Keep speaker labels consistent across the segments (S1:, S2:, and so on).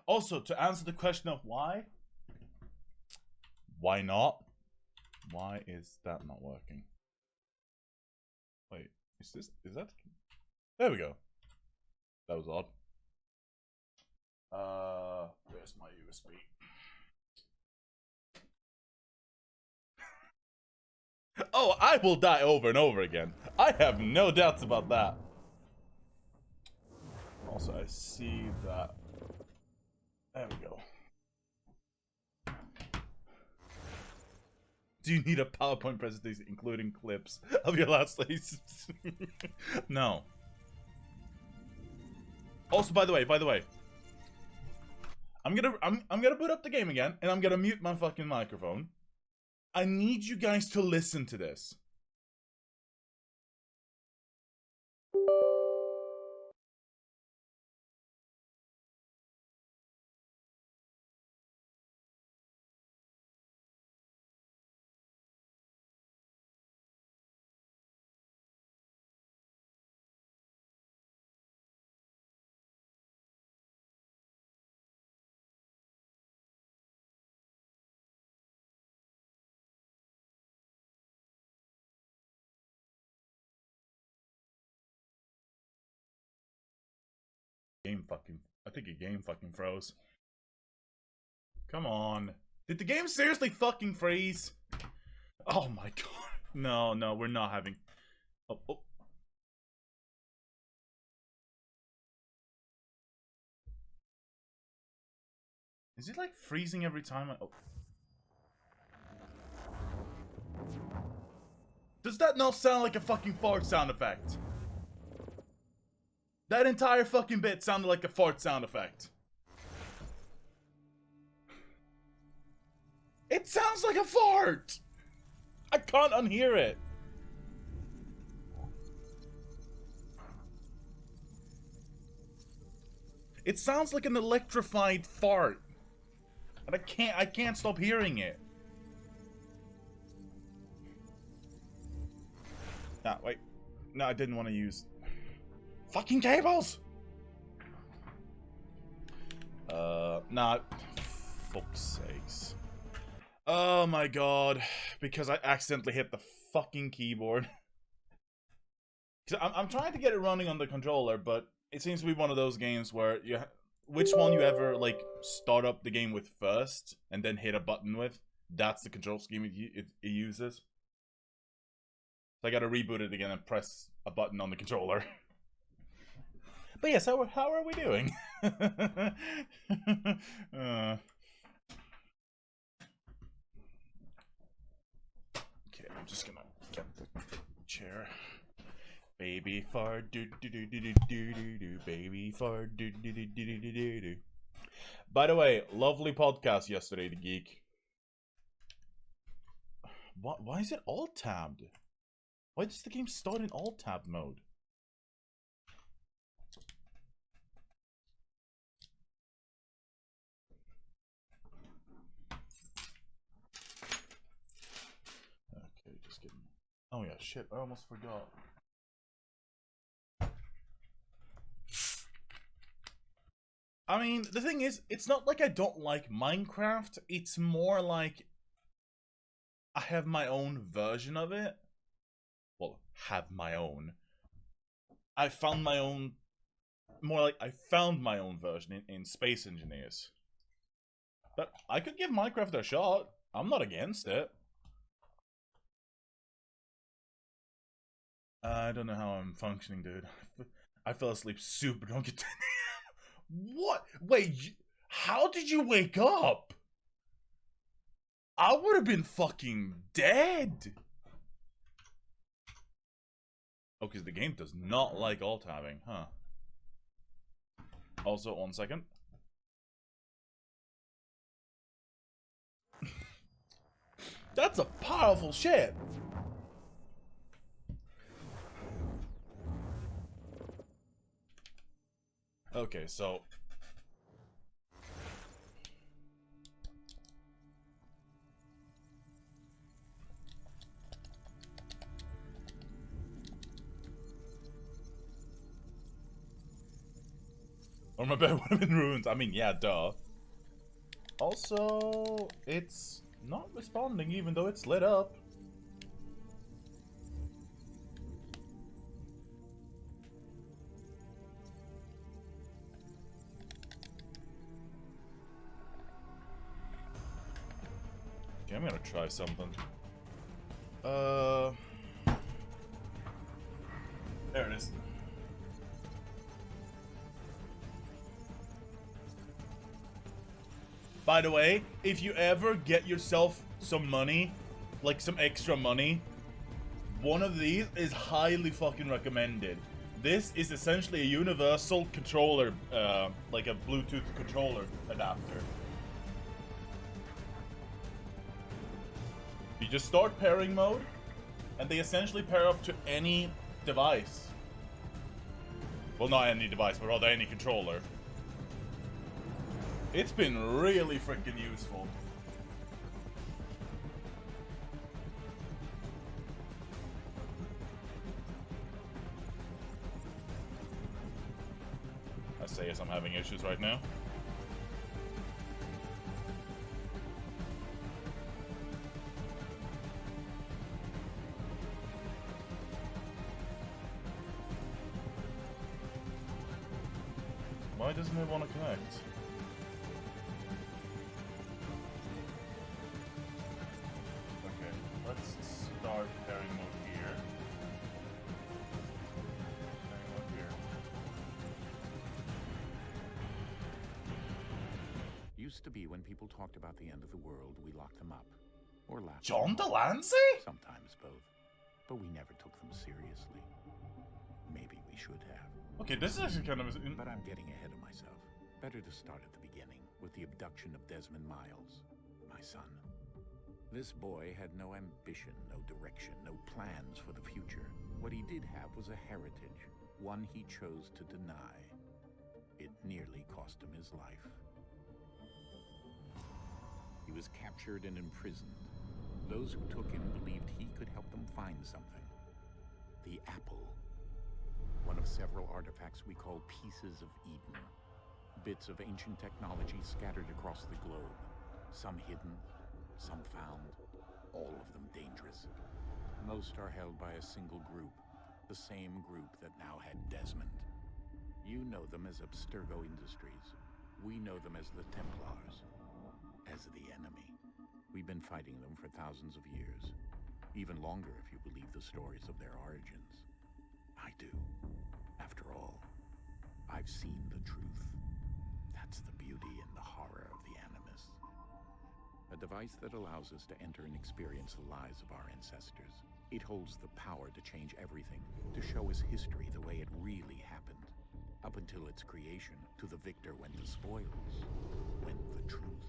S1: Also, to answer the question of why not? Why is that not working? Wait, is that? There we go. That was odd. Where's my USB? Oh, I will die over and over again. I have no doubts about that. Also, I see that. There we go. Do you need a PowerPoint presentation including clips of your last plays? No. Also, by the way, I'm gonna boot up the game again, and I'm gonna mute my fucking microphone. I need you guys to listen to this. I think a game fucking froze. Come on. Did the game seriously fucking freeze? Oh my god. No, we're not having... Oh. Is it like freezing every time I... Oh. Does that not sound like a fucking fart sound effect? That entire fucking bit sounded like a fart sound effect. It sounds like a fart! I can't unhear it. It sounds like an electrified fart. And I can't stop hearing it. Nah, wait. No, I didn't want to use fucking cables. Nah. Fuck's sakes. Oh my god. Because I accidentally hit the fucking keyboard. I'm trying to get it running on the controller, but it seems to be one of those games where which one you ever like start up the game with first and then hit a button with, that's the control scheme it uses. So I gotta reboot it again and press a button on the controller. But yes, how are we doing? Okay, I'm just gonna get the chair. Baby fart do do do do do do do do. Baby fart do do do do do do do. By the way, lovely podcast yesterday, The Geek. Why is it alt tabbed? Why does the game start in alt tab mode? Okay, just kidding. Oh yeah, shit, I almost forgot. I mean, the thing is, it's not like I don't like Minecraft, it's more like I have my own version of it. Well, have my own. I found my own, more like I found my own version in Space Engineers. But I could give Minecraft a shot. I'm not against it. I don't know how I'm functioning, dude. I fell asleep super drunk at 10 a.m. What? Wait, how did you wake up? I would have been fucking dead. Oh, because the game does not like alt-tabbing, huh? Also, 1 second. That's a powerful shit. Okay, so Or my bed would have been ruined. I mean, yeah, duh. Also, it's not responding even though it's lit up. Okay, I'm gonna try something. There it is. By the way, if you ever get yourself some money, like some extra money, one of these is highly fucking recommended. This is essentially a universal controller, like a Bluetooth controller adapter. You just start pairing mode, and they essentially pair up to any device. Well, not any device, but rather any controller. It's been really freaking useful. I say as I'm having issues right now. Why doesn't it want to connect? Okay, let's start pairing mode here. Pairing mode here.
S2: Used to be when people talked about the end of the world, we locked them up. Or laughed.
S1: John Delancey?
S2: Sometimes both. But we never took them seriously. Maybe we should have.
S1: Okay, this is actually kind of...
S2: But I'm getting ahead of myself. Better to start at the beginning, with the abduction of Desmond Miles, my son. This boy had no ambition, no direction, no plans for the future. What he did have was a heritage, one he chose to deny. It nearly cost him his life. He was captured and imprisoned. Those who took him believed he could help them find something. The apple. One of several artifacts we call pieces of Eden. Bits of ancient technology scattered across the globe. Some hidden, some found, all of them dangerous. Most are held by a single group, the same group that now had Desmond. You know them as Abstergo Industries. We know them as the Templars, as the enemy. We've been fighting them for thousands of years, even longer if you believe the stories of their origins. I do. After all, I've seen the truth. That's the beauty and the horror of the Animus. A device that allows us to enter and experience the lives of our ancestors. It holds the power to change everything, to show us history the way it really happened. Up until its creation, to the victor went the spoils, went the truth.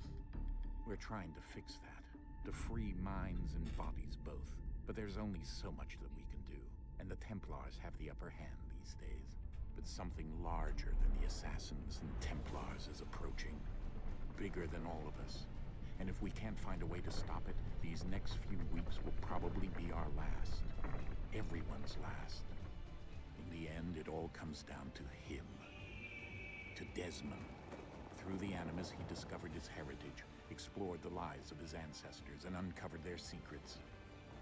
S2: We're trying to fix that, to free minds and bodies both. But there's only so much that we can do, and the Templars have the upper hand these days. But something larger than the Assassins and Templars is approaching. Bigger than all of us. And if we can't find a way to stop it, these next few weeks will probably be our last. Everyone's last. In the end, it all comes down to him. To Desmond. Through the Animus, he discovered his heritage, explored the lives of his ancestors, and uncovered their secrets.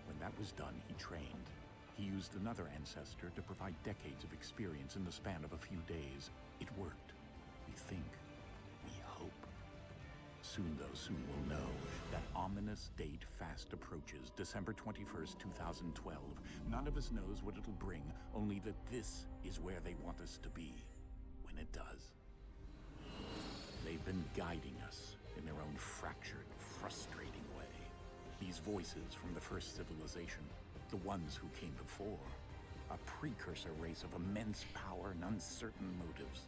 S2: When that was done, he trained. He used another ancestor to provide decades of experience in the span of a few days. It worked. We think. We hope. Soon we'll know. That ominous date fast approaches, December 21st, 2012. None of us knows what it'll bring, only that this is where they want us to be. When it does. They've been guiding us in their own fractured, frustrating way. These voices from the first civilization, the ones who came before, a precursor race of immense power and uncertain motives.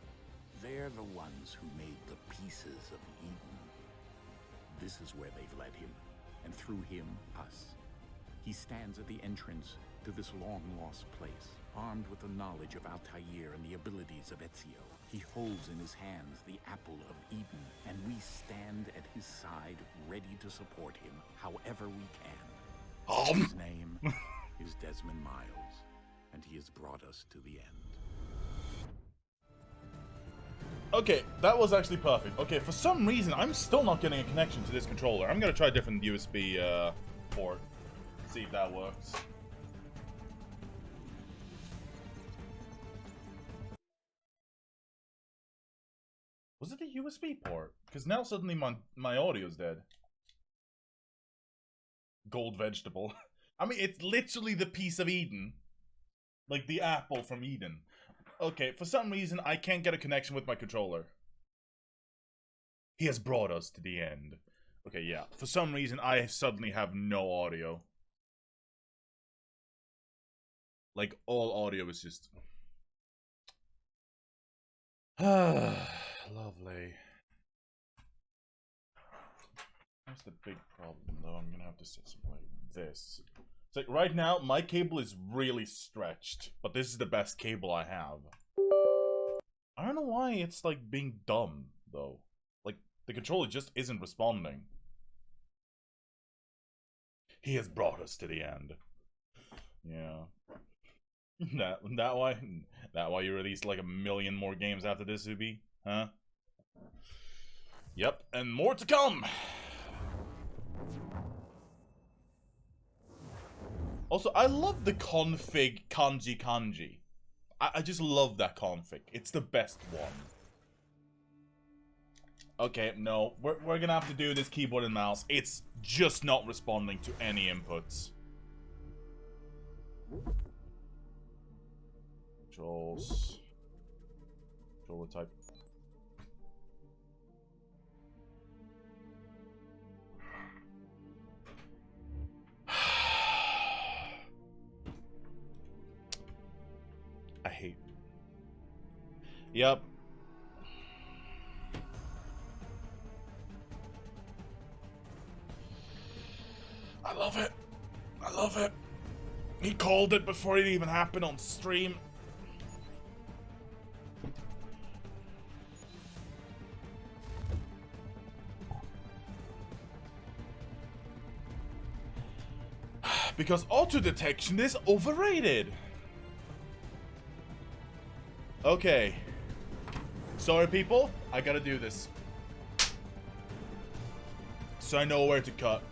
S2: They're the ones who made the pieces of Eden. This is where they've led him, and through him, us. He stands at the entrance to this long-lost place, armed with the knowledge of Altair and the abilities of Ezio. He holds in his hands the apple of Eden, and we stand at his side, ready to support him however we can. His name is Desmond Miles, and he has brought us to the end.
S1: Okay, that was actually perfect. Okay, for some reason, I'm still not getting a connection to this controller. I'm gonna try a different USB port. See if that works. Was it the USB port? Because now suddenly my audio's dead. Gold vegetable. I mean, it's literally the piece of Eden. Like the apple from Eden. Okay, for some reason, I can't get a connection with my controller. He has brought us to the end. Okay, yeah. For some reason, I suddenly have no audio. Like, all audio is just... Lovely. That's the big problem, though. I'm gonna have to set something like this. It's like, right now, my cable is really stretched. But this is the best cable I have. I don't know why it's, like, being dumb, though. Like, the controller just isn't responding. He has brought us to the end. Yeah. That why you released like 1 million more games after this, Ubi? Huh? Yep, and more to come! Also, I love the config kanji. I just love that config. It's the best one. Okay, no. We're gonna have to do this keyboard and mouse. It's just not responding to any inputs. Controls. Controller type. I hate. Yep. I love it. I love it. He called it before it even happened on stream. Because auto detection is overrated. Okay. Sorry, people. I gotta do this. So I know where to cut.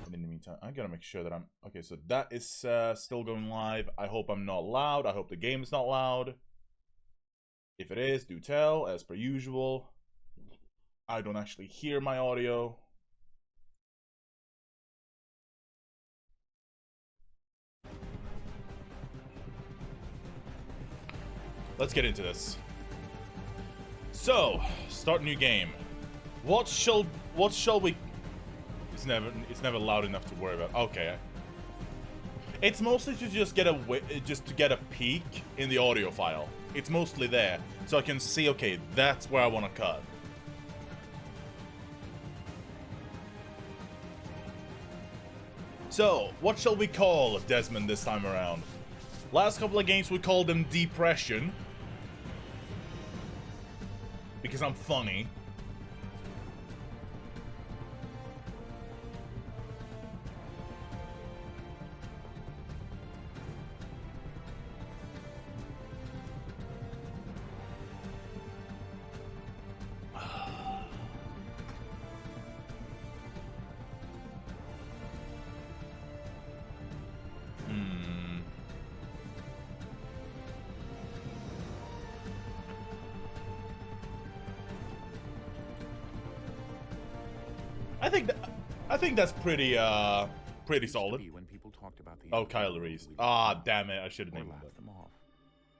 S1: And in the meantime, I gotta make sure that I'm... Okay, so that is still going live. I hope I'm not loud. I hope the game is not loud. If it is, do tell, as per usual. I don't actually hear my audio. Let's get into this. So, start new game. What shall we... It's never loud enough to worry about. Okay. It's mostly to just get a peek in the audio file. It's mostly there, so I can see, okay, that's where I want to cut. So, what shall we call Desmond this time around? Last couple of games we called him Depression. Because I'm funny. I think that's pretty solid.
S2: When people talked about the
S1: Kyle Reese. Ah, damn it! I should have named them off.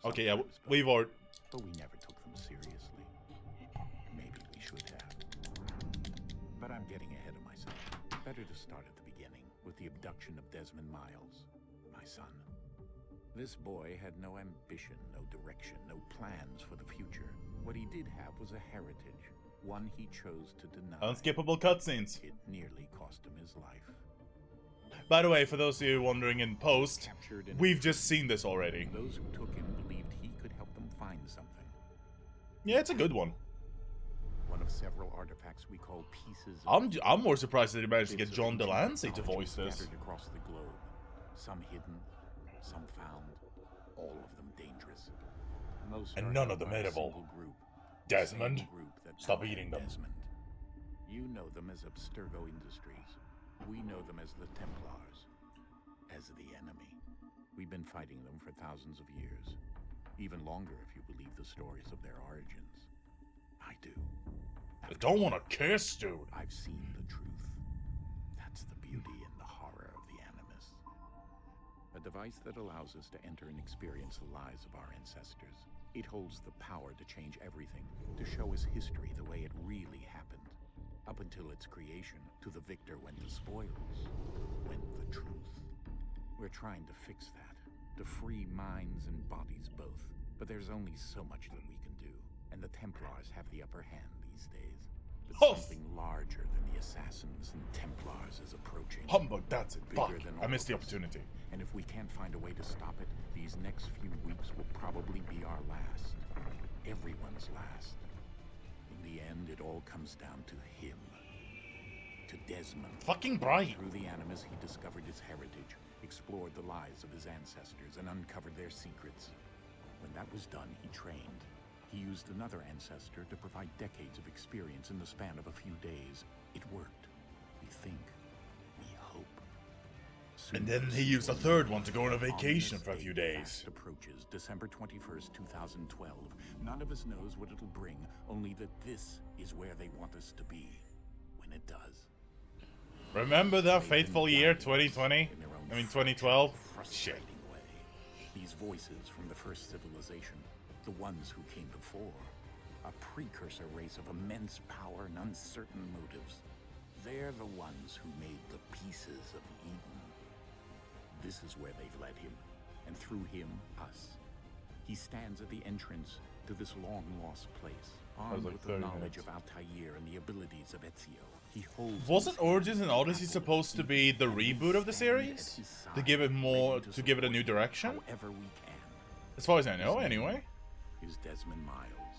S1: Okay, yeah, we've already.
S2: But we never took them seriously. Maybe we should have. But I'm getting ahead of myself. Better to start at the beginning with the abduction of Desmond Miles, my son. This boy had no ambition, no direction, no plans for the future. What he did have was a heritage. One he chose to deny.
S1: Unskippable cutscenes.
S2: It nearly cost him his life.
S1: By the way, for those of you wondering in post, we've just seen this already.
S2: Those who took him believed he could help them find something.
S1: Yeah, it's a good one.
S2: One of several artifacts we call pieces.
S1: I'm more surprised that he managed to get John Delancey to voice this.
S2: Scattered across the globe, some hidden, some found, all of them dangerous. Most
S1: and
S2: are
S1: none
S2: held
S1: of them
S2: by a
S1: edible.
S2: single group, the
S1: Desmond,
S2: same group that
S1: stop
S2: now
S1: eating
S2: had
S1: them.
S2: Desmond. You know them as Abstergo Industries. We know them as the Templars, as the enemy. We've been fighting them for thousands of years, even longer if you believe the stories of their origins. I do.
S1: I don't want to kiss, dude.
S2: I've seen the truth. That's the beauty and the horror of the Animus. A device that allows us to enter and experience the lives of our ancestors. It holds the power to change everything, to show us history the way it really happened. Up until its creation, to the victor went the spoils, went the truth. We're trying to fix that, to free minds and bodies both. But there's only so much that we can do, and the Templars have the upper hand these days. But something larger than the Assassins and Templars is approaching.
S1: Humbug, that's it. Fuck.
S2: Bigger than
S1: I missed the
S2: all of us.
S1: opportunity.
S2: And if we can't find a way to stop it, these next few weeks will probably be our last. Everyone's last. In the end, it all comes down to him. To Desmond.
S1: Fucking bright.
S2: Through the Animus, he discovered his heritage, explored the lives of his ancestors, and uncovered their secrets. When that was done, he trained. He used another ancestor to provide decades of experience in the span of a few days. It worked. We think. We hope.
S1: And then he used a third one to go on a vacation for a few days.
S2: Approaches December 21st, 2012. None of us knows what it'll bring, only that this is where they want us to be when it does.
S1: Remember that fateful year, 2020? I mean, 2012? Shit.
S2: Way. These voices from the first civilization, the ones who came before, a precursor race of immense power and uncertain motives. They're the ones who made the pieces of Eden. This is where they've led him, and through him, us. He stands at the entrance to this long-lost place, armed with the knowledge of Altair and the abilities of Ezio. He holds.
S1: Wasn't Origins and Odyssey supposed to be the reboot of the series? To give it more, to give it a new direction?
S2: However we can.
S1: As far as I know, anyway.
S2: Is Desmond Miles,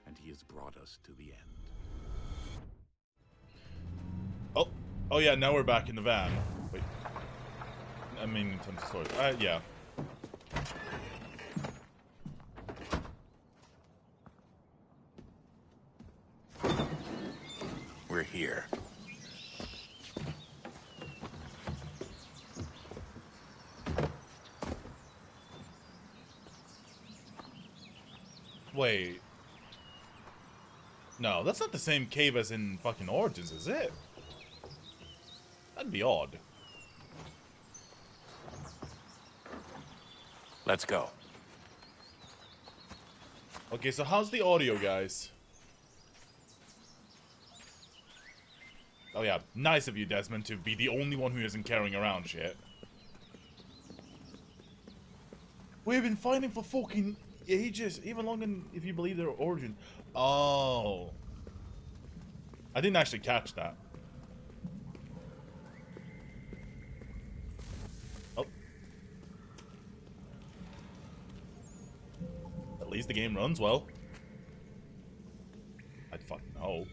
S2: and he has brought us to the end.
S1: Oh yeah, now we're back in the van. Wait. I mean, in terms of story. Yeah.
S2: We're here.
S1: Wait. No, that's not the same cave as in fucking Origins, is it? That'd be odd.
S2: Let's go.
S1: Okay, so how's the audio, guys? Oh yeah, nice of you, Desmond, to be the only one who isn't carrying around shit. We've been fighting for fucking ages, even longer than if you believe their origin. Oh. I didn't actually catch that. Oh. At least the game runs well. I'd fucking hope.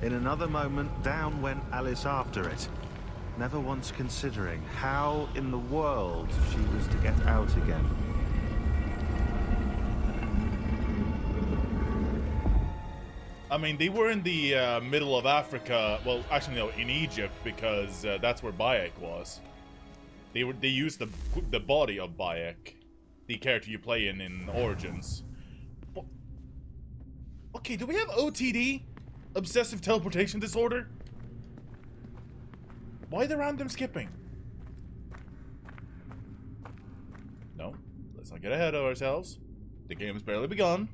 S3: In another moment, down went Alice after it, never once considering how in the world she was to get out again.
S1: I mean, they were in the middle of Africa. Well, actually, no, in Egypt, because that's where Bayek was. They used the body of Bayek, the character you play in Origins. But, okay, do we have OTD? Obsessive teleportation disorder? Why the random skipping? No, let's not get ahead of ourselves. The game's barely begun.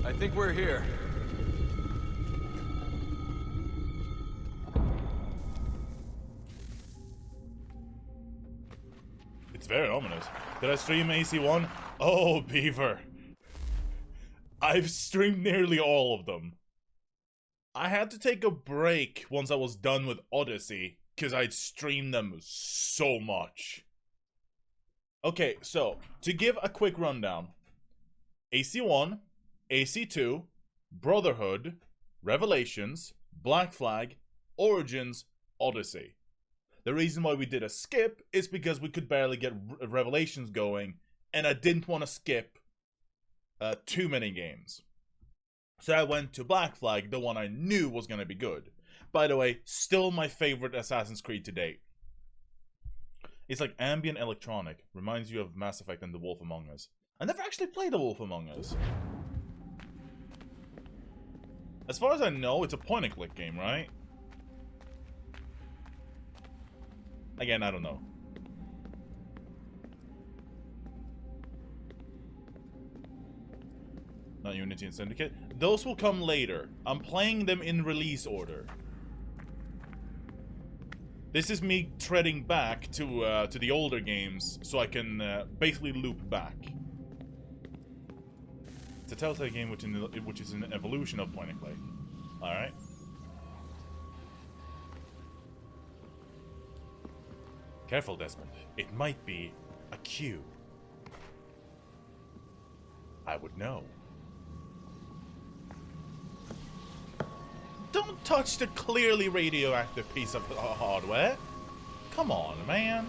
S4: I think we're here.
S1: It's very ominous. Did I stream AC1? Oh, Beaver. I've streamed nearly all of them. I had to take a break once I was done with Odyssey, because I'd streamed them so much. Okay, so, to give a quick rundown. AC1, AC2, Brotherhood, Revelations, Black Flag, Origins, Odyssey. The reason why we did a skip is because we could barely get Revelations going, and I didn't want to skip too many games. So I went to Black Flag, the one I knew was going to be good. By the way, still my favorite Assassin's Creed to date. It's like ambient electronic. Reminds you of Mass Effect and The Wolf Among Us. I never actually played The Wolf Among Us. As far as I know, it's a point-and-click game, right? Again, I don't know. Not Unity and Syndicate. Those will come later. I'm playing them in release order. This is me treading back to the older games, so I can basically loop back. It's a Telltale game which is an evolution of point-and-click. Alright. Careful, Desmond. It might be a cue. I would know. Don't touch the clearly radioactive piece of hardware. Come on, man.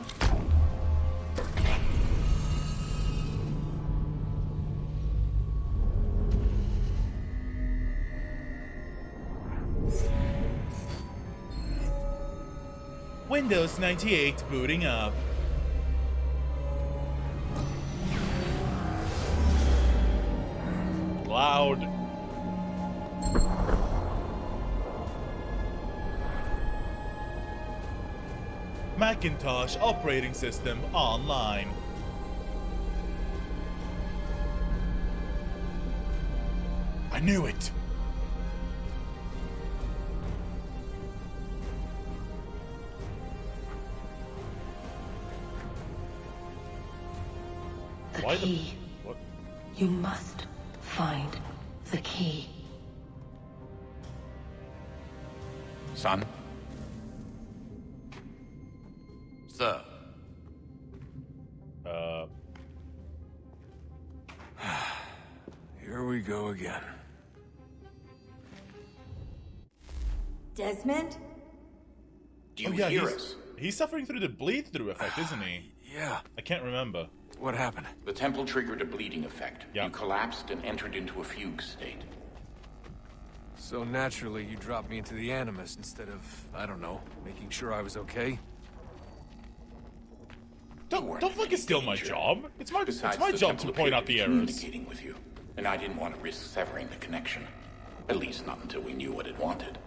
S1: Windows 98 booting up. Loud. Macintosh operating system online. I knew it.
S5: The key.
S1: What?
S5: You must find the key.
S2: Son?
S4: Sir. Here we go again.
S6: Desmond?
S2: Do you
S1: Oh, yeah,
S2: hear us?
S1: he's suffering through the bleed-through effect, isn't he?
S4: Yeah.
S1: I can't remember.
S4: What happened?
S2: The temple triggered a bleeding effect.
S1: Yeah.
S2: You collapsed and entered into a fugue state.
S4: So naturally, you dropped me into the Animus instead of, I don't know, making sure I was okay?
S1: Don't fucking steal my job. It's my
S2: Besides,
S1: it's my
S2: the
S1: job to
S2: temple
S1: point out
S2: appeared
S1: the
S2: to be
S1: errors.
S2: communicating with you, and I didn't want to risk severing the connection. At least not until we knew what it wanted.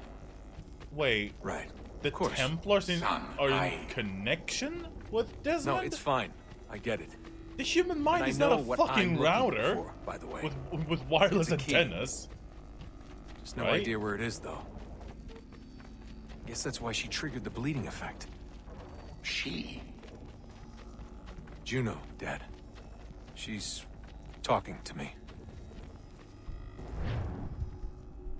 S1: Wait,
S4: Right.
S1: the
S4: Of course.
S1: Templars
S2: Son,
S1: are in
S2: I-
S1: connection with Desmond?
S4: No, it's fine. I get it.
S1: The human mind
S4: And I
S1: is not a
S4: know what
S1: fucking
S4: I'm looking
S1: router
S4: for, by the way.
S1: with wireless
S4: It's a key.
S1: antennas.
S4: Just no
S1: Right?
S4: idea where it is, though. Guess that's why she triggered the bleeding effect.
S2: She?
S4: Juno, Dad. She's talking to me.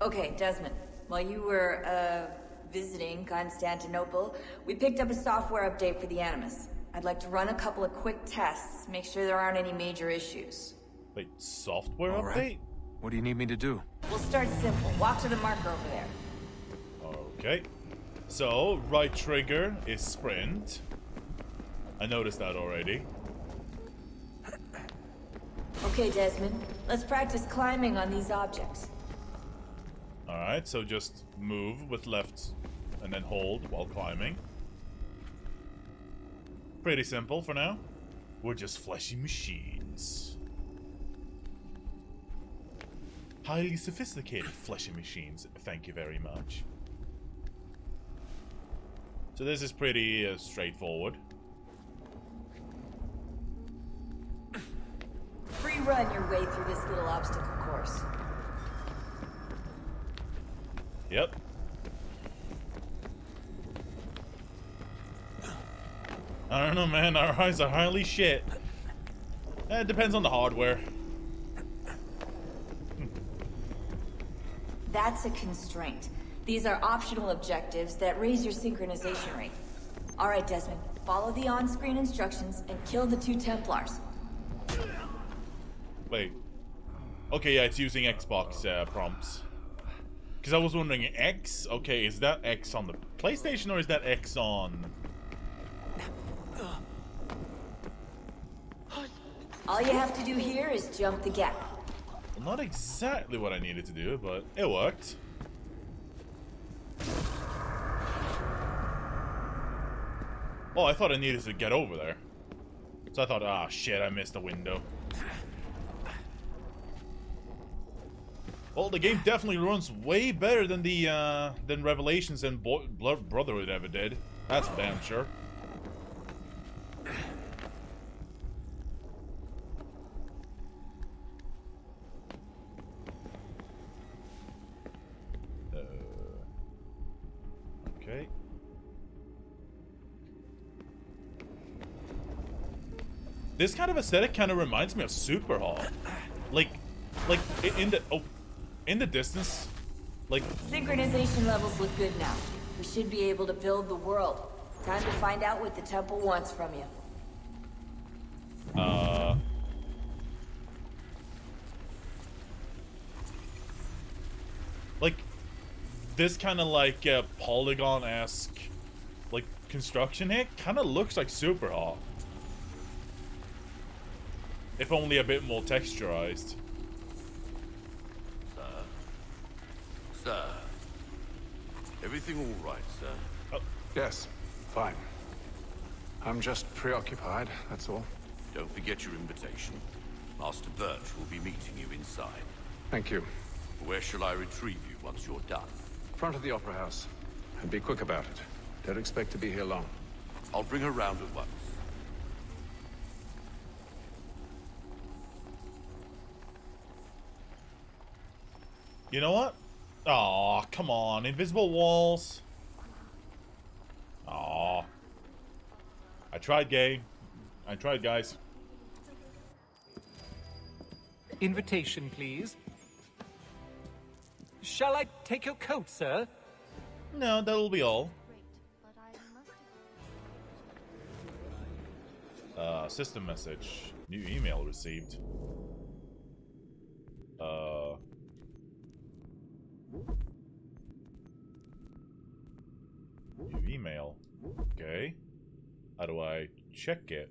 S6: Okay, Desmond. While you were, visiting Constantinople, we picked up a software update for the Animus. I'd like to run a couple of quick tests, make sure there aren't any major issues.
S1: Wait, software
S4: All
S1: update?
S4: right. What do you need me to do?
S6: We'll start simple. Walk to the marker over there.
S1: Okay. So, right trigger is sprint. I noticed that already.
S6: Okay, Desmond. Let's practice climbing on these objects.
S1: Alright, so just move with left and then hold while climbing. Pretty simple for now. We're just fleshy machines. Highly sophisticated fleshy machines, thank you very much. So this is pretty straightforward.
S6: Free run your way through this little obstacle course.
S1: Yep. I don't know, man. Our eyes are highly shit. It depends on the hardware.
S6: That's a constraint. These are optional objectives that raise your synchronization rate. Alright, Desmond. Follow the on-screen instructions and kill the 2 Templars.
S1: Wait. Okay, yeah, it's using Xbox prompts. Because I was wondering, X? Okay, is that X on the PlayStation or is that X on...
S6: All you have to do here is jump the gap.
S1: Well, not exactly what I needed to do, but it worked. Oh, I thought I needed to get over there. So I thought, ah, shit, I missed the window. Well, the game definitely runs way better than the than Revelations and Brotherhood ever did. That's damn sure. Okay. This kind of aesthetic kind of reminds me of Superhawk. Like in the distance, like...
S6: Synchronization levels look good now. We should be able to build the world. Time to find out what the temple wants from you.
S1: Like, this kind of like polygon-esque, like, construction here kind of looks like Superhawk. If only a bit more texturized.
S7: Sir. Everything all right, sir?
S1: Oh.
S4: Yes, fine. I'm just preoccupied, that's all.
S7: Don't forget your invitation. Master Birch will be meeting you inside.
S4: Thank you.
S7: Where shall I retrieve you once you're done?
S4: Front of the Opera House. And be quick about it. Don't expect to be here long.
S7: I'll bring her round at once.
S1: You know what? Aw, come on. Invisible walls. Aw. I tried, gay. I tried, guys.
S8: Invitation, please. Shall I take your coat, sir?
S1: No, that'll be all. System message. New email received. New email. Okay. How do I check it?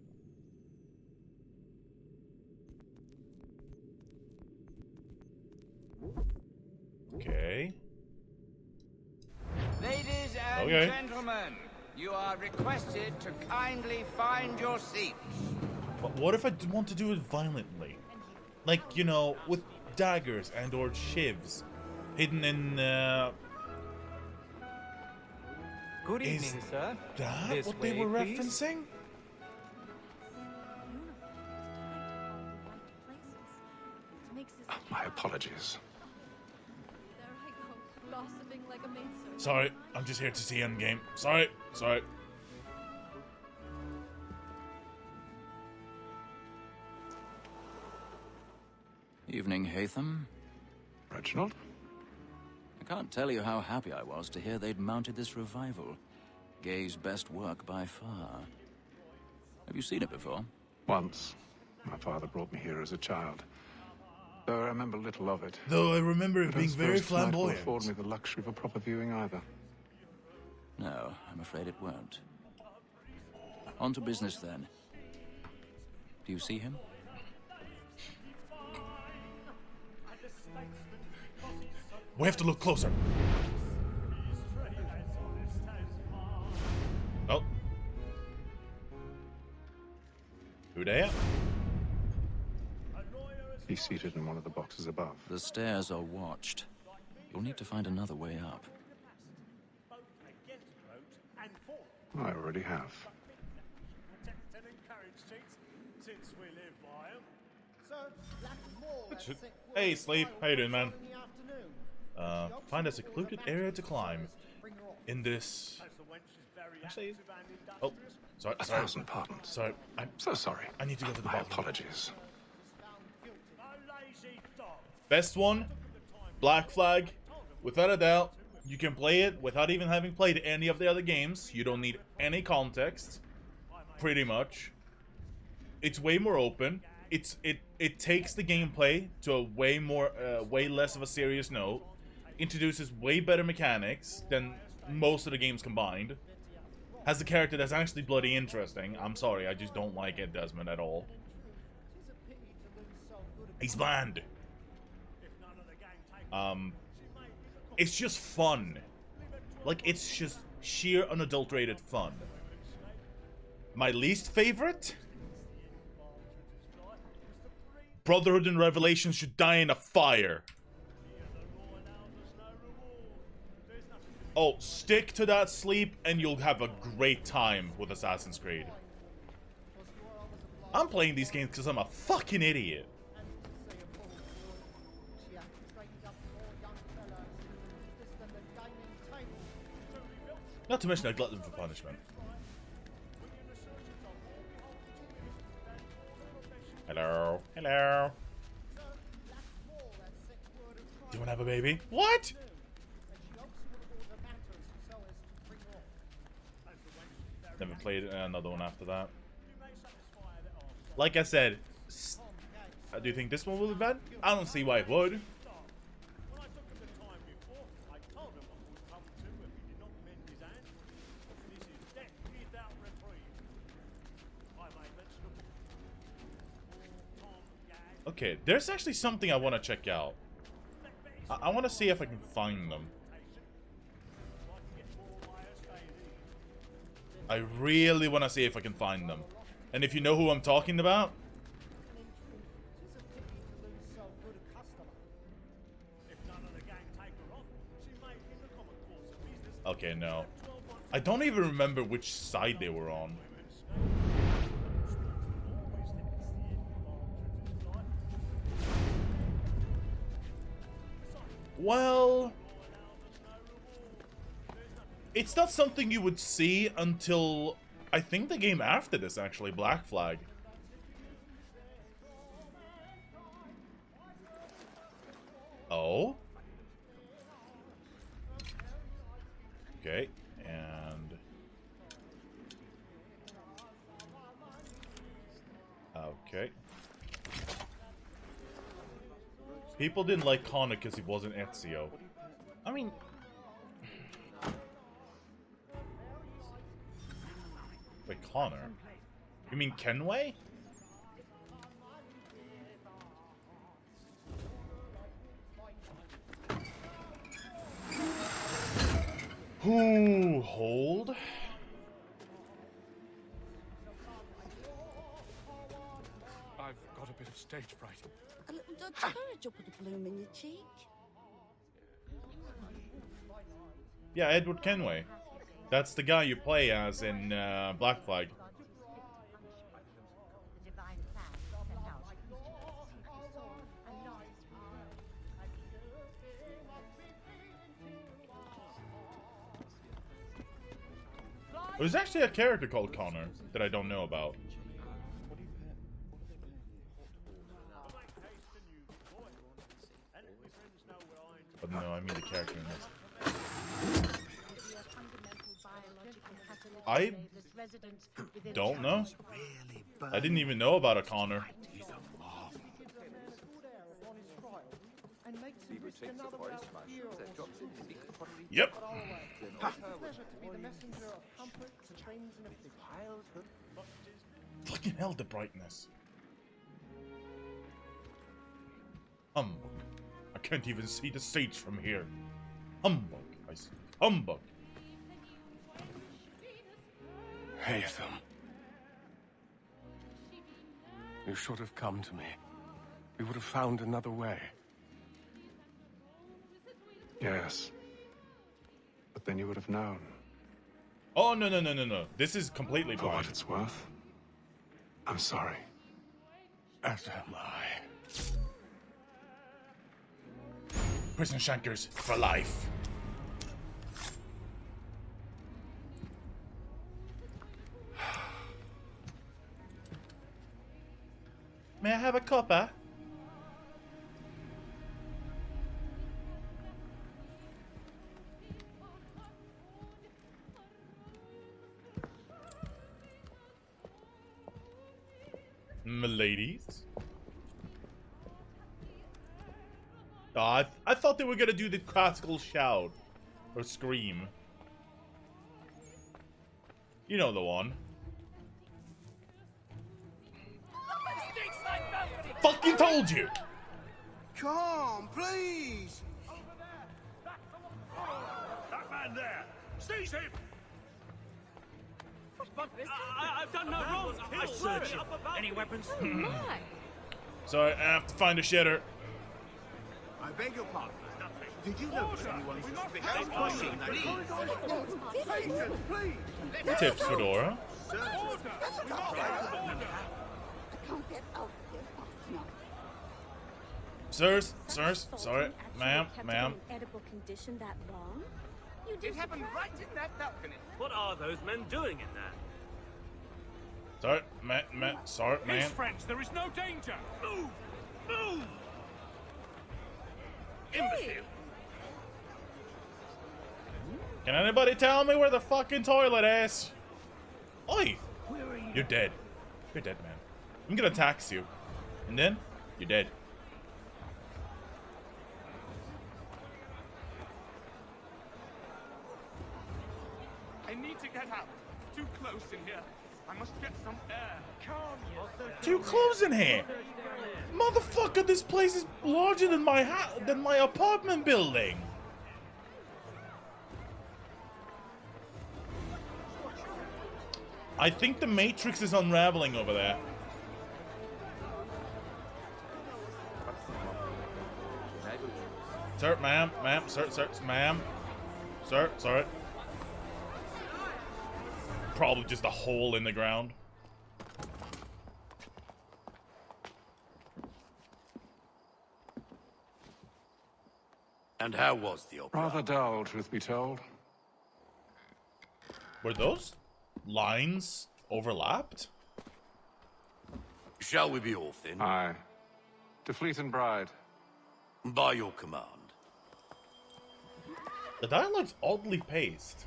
S1: Okay.
S9: Ladies and gentlemen, you are requested to kindly find your seats.
S1: But what if I want to do it violently? Like, you know, with daggers and or shivs hidden in,
S8: Good evening, sir.
S1: that
S8: This
S1: what they
S8: way,
S1: were
S8: please.
S1: referencing?
S4: My apologies.
S1: Sorry, I'm just here to see Endgame. Sorry.
S10: Evening, Hatham.
S4: Reginald?
S10: I can't tell you how happy I was to hear they'd mounted this revival. Gay's best work by far. Have you seen it before?
S4: Once. My father brought me here as a child. Though I remember little of it.
S1: Though I remember it
S4: I
S1: being
S4: don't
S1: very
S4: suppose tonight will
S1: flamboyant.
S4: afford me the luxury of a proper viewing either.
S10: No, I'm afraid it won't. On to business, then. Do you see him?
S1: We have to look closer. Oh. Who there?
S4: He's seated in one of the boxes above.
S10: The stairs are watched. You'll need to find another way up.
S4: I already have.
S1: Hey, Sleep. How you doing, man? Find a secluded area to climb. In this Actually, oh, sorry.
S11: 1,000 pardons.
S1: Sorry, I'm
S11: so sorry.
S1: I need to go to the
S11: My
S1: bathroom.
S11: apologies.
S1: Best one, Black Flag. Without a doubt, you can play it without even having played any of the other games. You don't need any context, pretty much. It's way more open. It takes the gameplay to a way less of a serious note. Introduces way better mechanics than most of the games combined. Has a character that's actually bloody interesting. I'm sorry, I just don't like Ed Desmond at all. He's bland. It's just fun. Like, it's just sheer unadulterated fun. My least favorite? Brotherhood and Revelation should die in a fire. Oh, stick to that sleep and you'll have a great time with Assassin's Creed. I'm playing these games because I'm a fucking idiot. Not to mention I glutton for punishment. Hello. Hello. Do you want to have a baby? What? Never played another one after that. Like I said, do you think this one will be bad? I don't see why it would. Okay, there's actually something I want to check out. I want to see if I can find them. I really want to see if I can find them. And if you know who I'm talking about... Okay, no. I don't even remember which side they were on. Well... It's not something you would see until, I think, the game after this, actually, Black Flag. Oh? Okay, and... Okay. People didn't like Connor because he wasn't Ezio. I mean... Wait, Connor? You mean Kenway? Ooh, hold?
S11: I've got a bit of stage fright.
S12: A little dodge courage will put a bloom in your cheek.
S1: Yeah, Edward Kenway. That's the guy you play as in Black Flag. There's actually a character called Connor that I don't know about. But no, I mean the character in this. I don't know. I didn't even know about a Connor. Yep. Fucking hell, the brightness. Humbug. I can't even see the stage from here. Humbug, I see. Humbug.
S11: Haytham. You should have come to me. We would have found another way. Yes. But then you would have known.
S1: Oh, no, no, no, no, no. This is completely
S11: For
S1: blind.
S11: what it's worth, I'm sorry. As am I.
S1: Prison shankers for life. May I have a copper? M'ladies. Oh, I thought they were gonna do the classical shout. Or scream. You know the one. Fucking told you!
S9: Come, please!
S11: That man there! Seize him!
S13: I've done no wrong. I search you. Any weapons?
S1: Sorry, I have to find a shitter.
S9: I beg your pardon. Did you notice anyone suspicious pushing these?
S1: Tips, Fedora.
S12: I can't get out of here fast enough.
S1: Sirs, sorry, ma'am.
S14: Edible condition that long? You
S9: It happened right in that balcony.
S13: What are those men doing in there?
S1: Sorry,
S11: His
S1: ma'am.
S11: friends, there is no danger! Move! Move!
S9: Imbecile.
S1: Can anybody tell me where the fucking toilet is? Oi! You're dead. You're dead, man. I'm gonna tax you. And then, you're dead.
S11: I need to get out. Too close in here. I must get some air. Calm yourself.
S1: Too close in here! Motherfucker, this place is larger than my apartment building! I think the Matrix is unraveling over there. Sir, ma'am, sir, ma'am. Sir, sorry. Probably just a hole in the ground.
S7: And how was the opera?
S2: Rather dull, truth be told.
S1: Were those lines overlapped?
S7: Shall we be off then?
S2: Aye. To Fleet and Bride.
S7: By your command.
S1: The dialogue's oddly paced.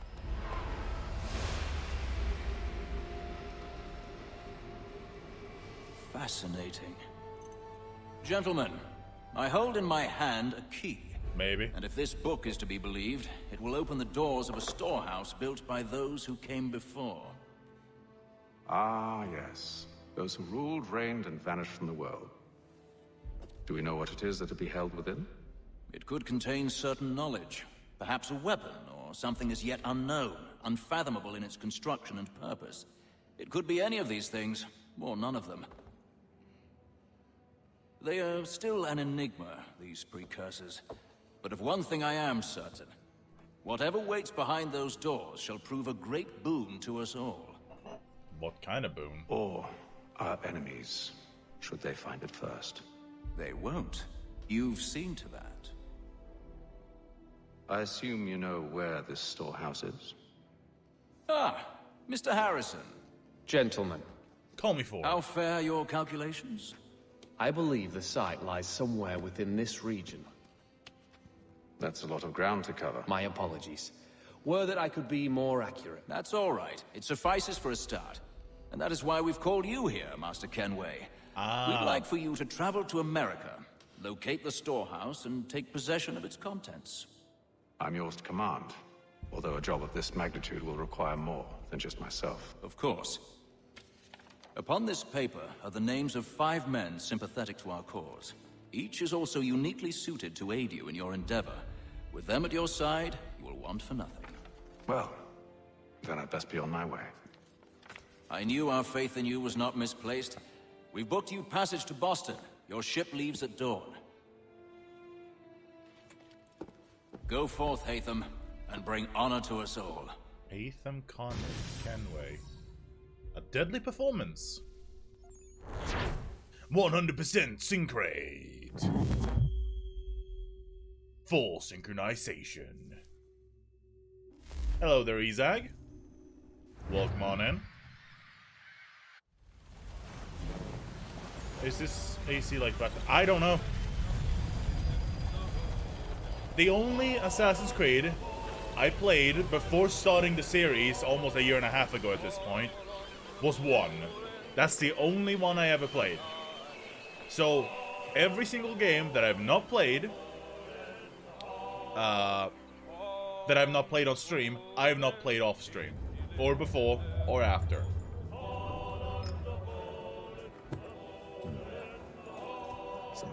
S10: Fascinating. Gentlemen, I hold in my hand a key.
S1: Maybe.
S10: And if this book is to be believed, it will open the doors of a storehouse built by those who came before.
S2: Ah, yes. Those who ruled, reigned, and vanished from the world. Do we know what it is that will be held within?
S10: It could contain certain knowledge. Perhaps a weapon, or something as yet unknown, unfathomable in its construction and purpose. It could be any of these things, or none of them. They are still an enigma, these precursors. But of one thing I am certain. Whatever waits behind those doors shall prove a great boon to us all.
S1: What kind of boon?
S2: Or our enemies, should they find it first.
S10: They won't. You've seen to that.
S2: I assume you know where this storehouse is?
S10: Ah, Mr. Harrison.
S15: Gentlemen.
S1: Call me for.
S10: How fare your calculations?
S15: I believe the site lies somewhere within this region.
S2: That's a lot of ground to cover.
S15: My apologies. Were that I could be more accurate.
S10: That's all right. It suffices for a start. And that is why we've called you here, Master Kenway. We'd like for you to travel to America, locate the storehouse, and take possession of its contents.
S2: I'm yours to command, although a job of this magnitude will require more than just myself.
S10: Of course. Upon this paper are the names of 5 men sympathetic to our cause. Each is also uniquely suited to aid you in your endeavor. With them at your side, you will want for nothing.
S2: Well, then I'd best be on my way.
S10: I knew our faith in you was not misplaced. We've booked you passage to Boston. Your ship leaves at dawn. Go forth, Hatham, and bring honor to us all.
S1: Hatham Kenway. A deadly performance. 100% sync rate. Full synchronization. Hello there, Izag. Welcome on in. Is this AC like that? I don't know. The only Assassin's Creed I played before starting the series almost a year and a half ago at this point was 1. That's the only one I ever played. So, every single game that I've not played, on stream, I have not played off stream. Or before, or after.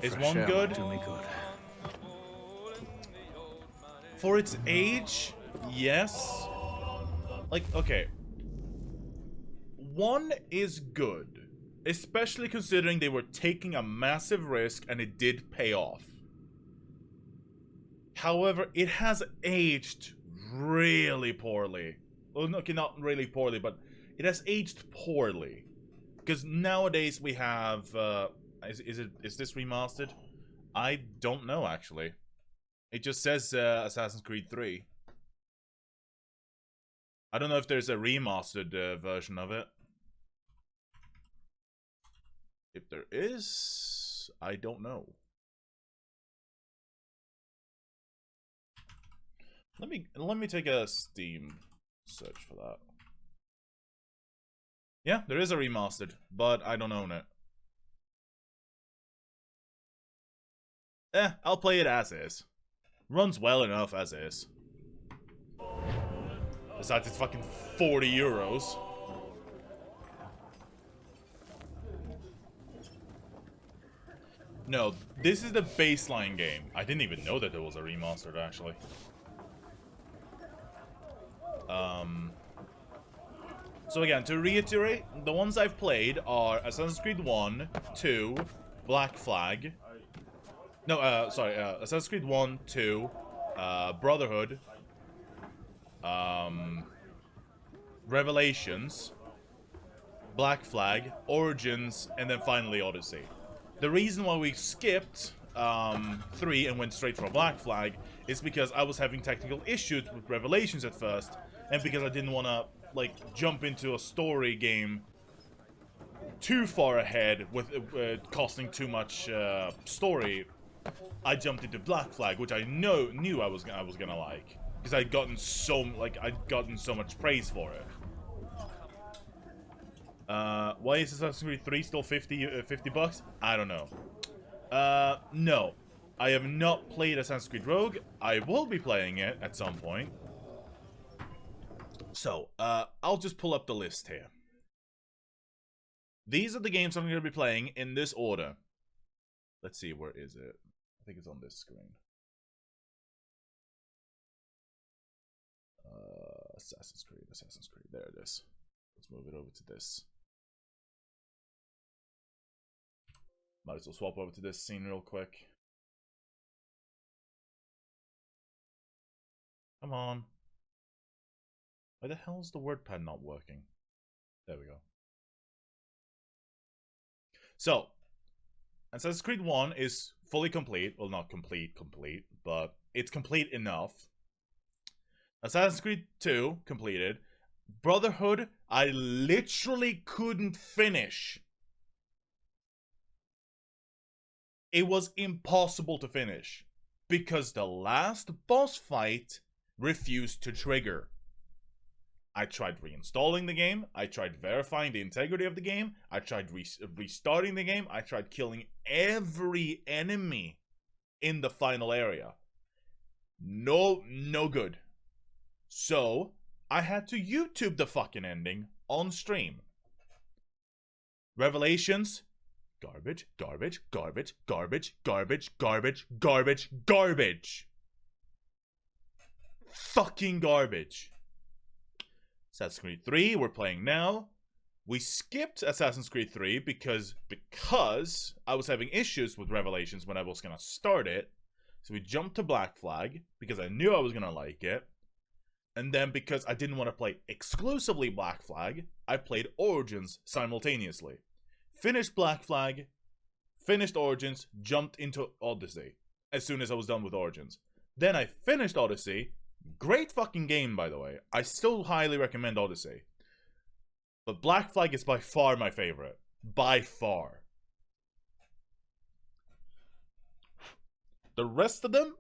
S1: Is one good?
S15: Do me good.
S1: For its age, yes. Like, okay. 1 is good. Especially considering they were taking a massive risk and it did pay off. However, it has aged really poorly. Well, okay, not really poorly, but it has aged poorly. Because nowadays we have... Is this remastered? I don't know, actually. It just says Assassin's Creed 3. I don't know if there's a remastered version of it. If there is, I don't know. Let me take a Steam search for that. Yeah, there is a remastered, but I don't own it. I'll play it as is. Runs well enough as is. Besides, it's fucking 40 euros. No, this is the baseline game. I didn't even know that there was a remastered, actually. So again, to reiterate, the ones I've played are Assassin's Creed 1, 2, Black Flag. No, sorry, Assassin's Creed 1, 2, Brotherhood, Revelations, Black Flag, Origins, and then finally Odyssey. The reason why we skipped 3 and went straight for Black Flag is because I was having technical issues with Revelations at first, and because I didn't want to, like, jump into a story game too far ahead with costing too much story. I jumped into Black Flag, which I knew I was gonna like, because I'd gotten so much praise for it. Why is Assassin's Creed 3 still 50 bucks? I don't know. No. I have not played Assassin's Creed Rogue. I will be playing it at some point. So, I'll just pull up the list here. These are the games I'm going to be playing in this order. Let's see, where is it? I think it's on this screen. Assassin's Creed. There it is. Let's move it over to this. Might as well swap over to this scene real quick. Come on. Why the hell is the WordPad not working? There we go. So, Assassin's Creed 1 is fully complete. Well, not complete, but it's complete enough. Assassin's Creed 2, completed. Brotherhood, I literally couldn't finish. It was impossible to finish because the last boss fight refused to trigger. I tried reinstalling the game, I tried verifying the integrity of the game, I tried restarting the game, I tried killing every enemy in the final area. No good. So, I had to YouTube the fucking ending on stream. Revelations, garbage. Fucking garbage. Assassin's Creed 3, we're playing now. We skipped Assassin's Creed 3 because I was having issues with Revelations when I was gonna start it. So we jumped to Black Flag because I knew I was gonna like it. And then because I didn't want to play exclusively Black Flag, I played Origins simultaneously. Finished Black Flag, finished Origins, jumped into Odyssey as soon as I was done with Origins. Then I finished Odyssey. Great fucking game, by the way. I still highly recommend Odyssey. But Black Flag is by far my favorite. By far. The rest of them,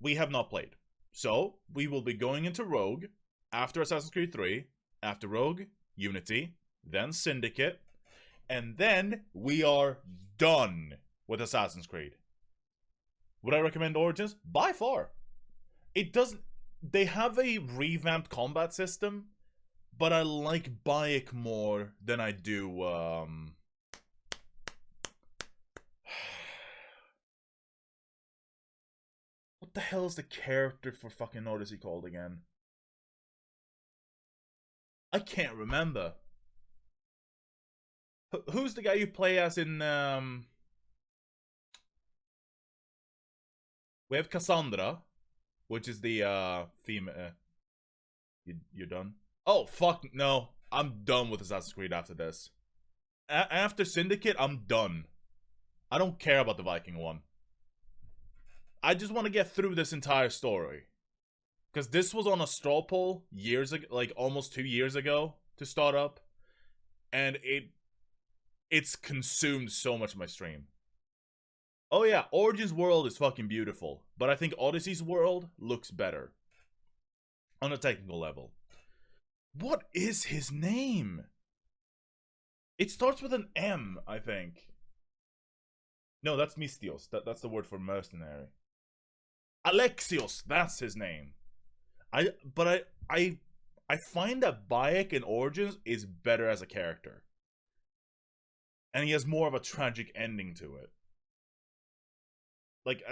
S1: we have not played. So, we will be going into Rogue, after Assassin's Creed 3, after Rogue, Unity, then Syndicate, and then we are done with Assassin's Creed. Would I recommend Origins? By far. It doesn't... They have a revamped combat system, but I like Bayek more than I do, What the hell is the character for fucking Odyssey called again? I can't remember. Who's the guy you play as in, We have Cassandra, which is the, female, you're done? Oh, fuck, no. I'm done with Assassin's Creed after this. After Syndicate, I'm done. I don't care about the Viking one. I just want to get through this entire story. Because this was on a straw poll years ago, like almost 2 years ago to start up. And it's consumed so much of my stream. Oh yeah, Origins world is fucking beautiful. But I think Odyssey's world looks better. On a technical level. What is his name? It starts with an M, I think. No, that's Mistios. That's the word for mercenary. Alexios, that's his name. I find that Bayek in Origins is better as a character. And he has more of a tragic ending to it. Like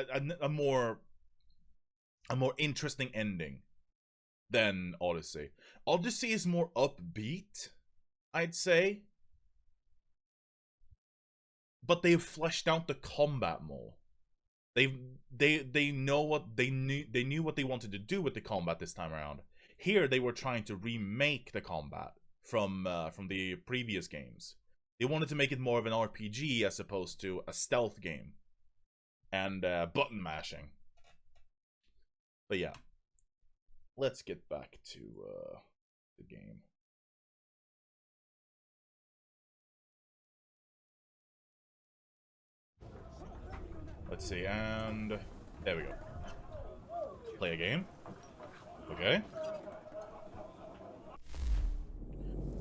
S1: a more interesting ending than Odyssey. Odyssey is more upbeat, I'd say. But they've fleshed out the combat more. They know what they knew what they wanted to do with the combat this time around. Here they were trying to remake the combat from the previous games. They wanted to make it more of an RPG as opposed to a stealth game and button mashing. But yeah, let's get back to the game. Let's see, and there we go. Play a game. Okay.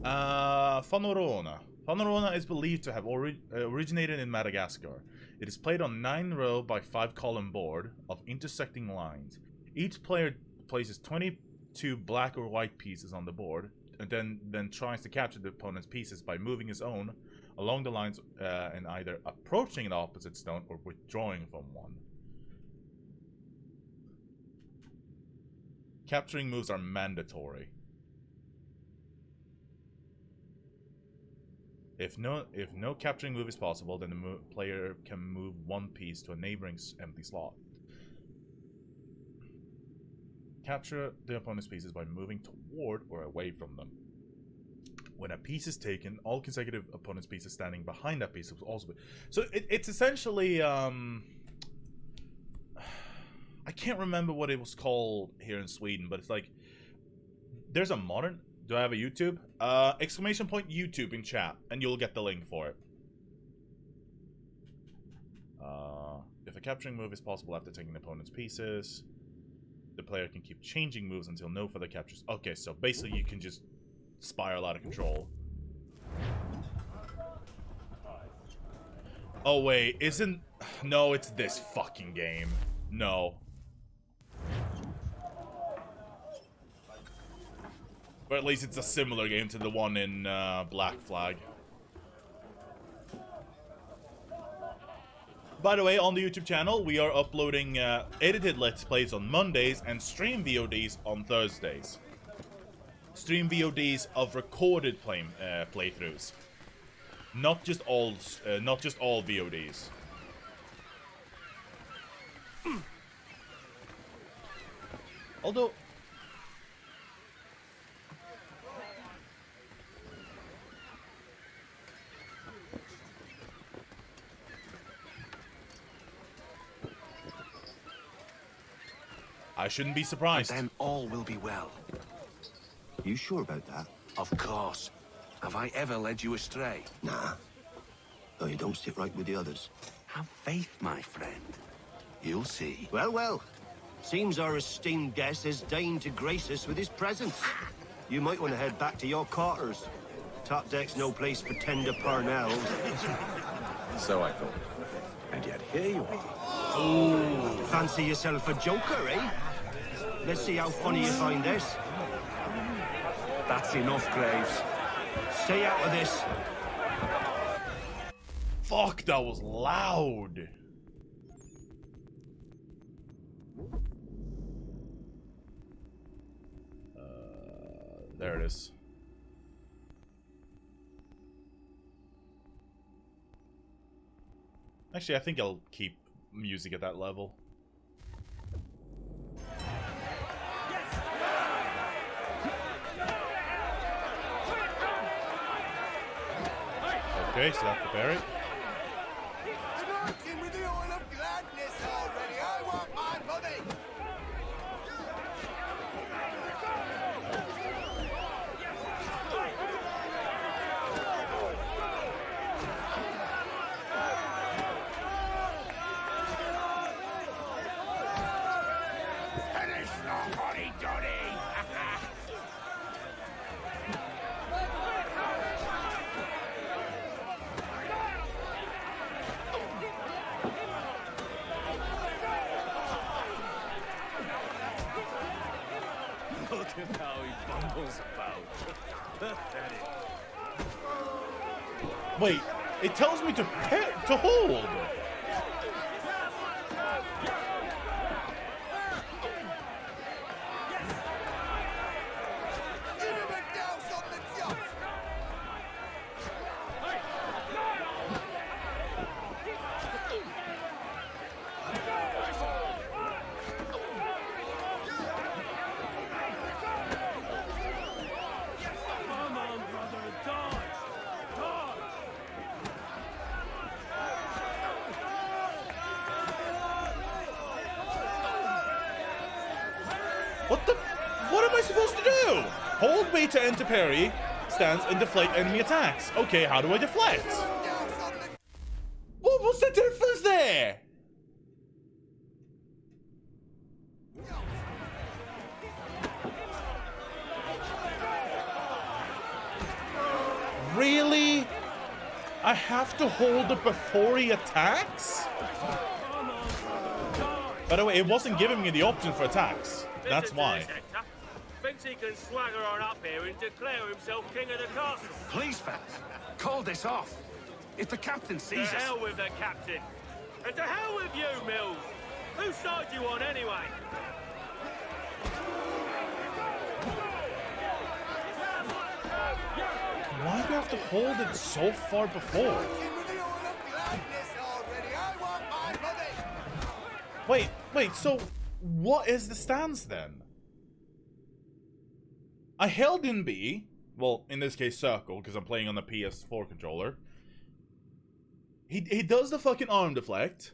S1: Fanorona. Fanorona is believed to have originated in Madagascar. It is played on 9-row by 5-column board of intersecting lines. Each player places 22 black or white pieces on the board, and then tries to capture the opponent's pieces by moving his own along the lines and either approaching an opposite stone or withdrawing from one. Capturing moves are mandatory. If no capturing move is possible, then the player can move one piece to a neighboring empty slot. Capture the opponent's pieces by moving toward or away from them. When a piece is taken, all consecutive opponent's pieces standing behind that piece will also be... So it's essentially... I can't remember what it was called here in Sweden, but it's like... There's a modern... Do I have a YouTube? Exclamation point YouTube in chat, and you'll get the link for it. If a capturing move is possible after taking the opponent's pieces, the player can keep changing moves until no further captures... Okay, so basically you can just... spiral out of control. Oh wait, isn't... No, it's this fucking game. No. Or at least it's a similar game to the one in Black Flag. By the way, on the YouTube channel, we are uploading edited Let's Plays on Mondays and stream VODs on Thursdays. Stream VODs of recorded playthroughs, not just all VODs. Although, I shouldn't be surprised.
S16: And then all will be well.
S17: You sure about that?
S16: Of course. Have I ever led you astray?
S17: Nah. Though you don't sit right with the others.
S16: Have faith, my friend. You'll see.
S18: Well, well. Seems our esteemed guest has deigned to grace us with his presence. You might want to head back to your quarters. Top deck's no place for tender parnells.
S16: So I thought. And yet here you are.
S18: Oh, fancy yourself a joker, eh? Let's see how funny you find this.
S16: That's enough, Graves.
S18: Stay out of this.
S1: Fuck, that was loud. There it is. Actually, I think I'll keep music at that level. Okay, so that's the berry.
S9: Anointing with the oil of gladness already. I want my money. Finish the honey doddy.
S13: Look at how he bumbles about. Pathetic.
S1: Wait, it tells me to hold.
S9: Give him a douse on the jump.
S13: Come on, brother, dodge! Dodge!
S1: What the? What am I supposed to do? Hold B to enter parry, stance, and deflect enemy attacks. Okay, how do I deflect? What was the difference there? Really? I have to hold it before he attacks? By the way, it wasn't giving me the option for attacks. That's why.
S13: Thinks he can swagger on up here and declare himself king of the castle.
S16: Please, fellas, call this off. If the captain
S13: To
S16: sees us...
S13: hell with the captain. And to hell with you, Mills. Whose side you on anyway?
S1: Why do I have to hold it so far before? Wait, so what is the stance then? I held in B, well, in this case circle, because I'm playing on the PS4 controller. He does the fucking arm deflect,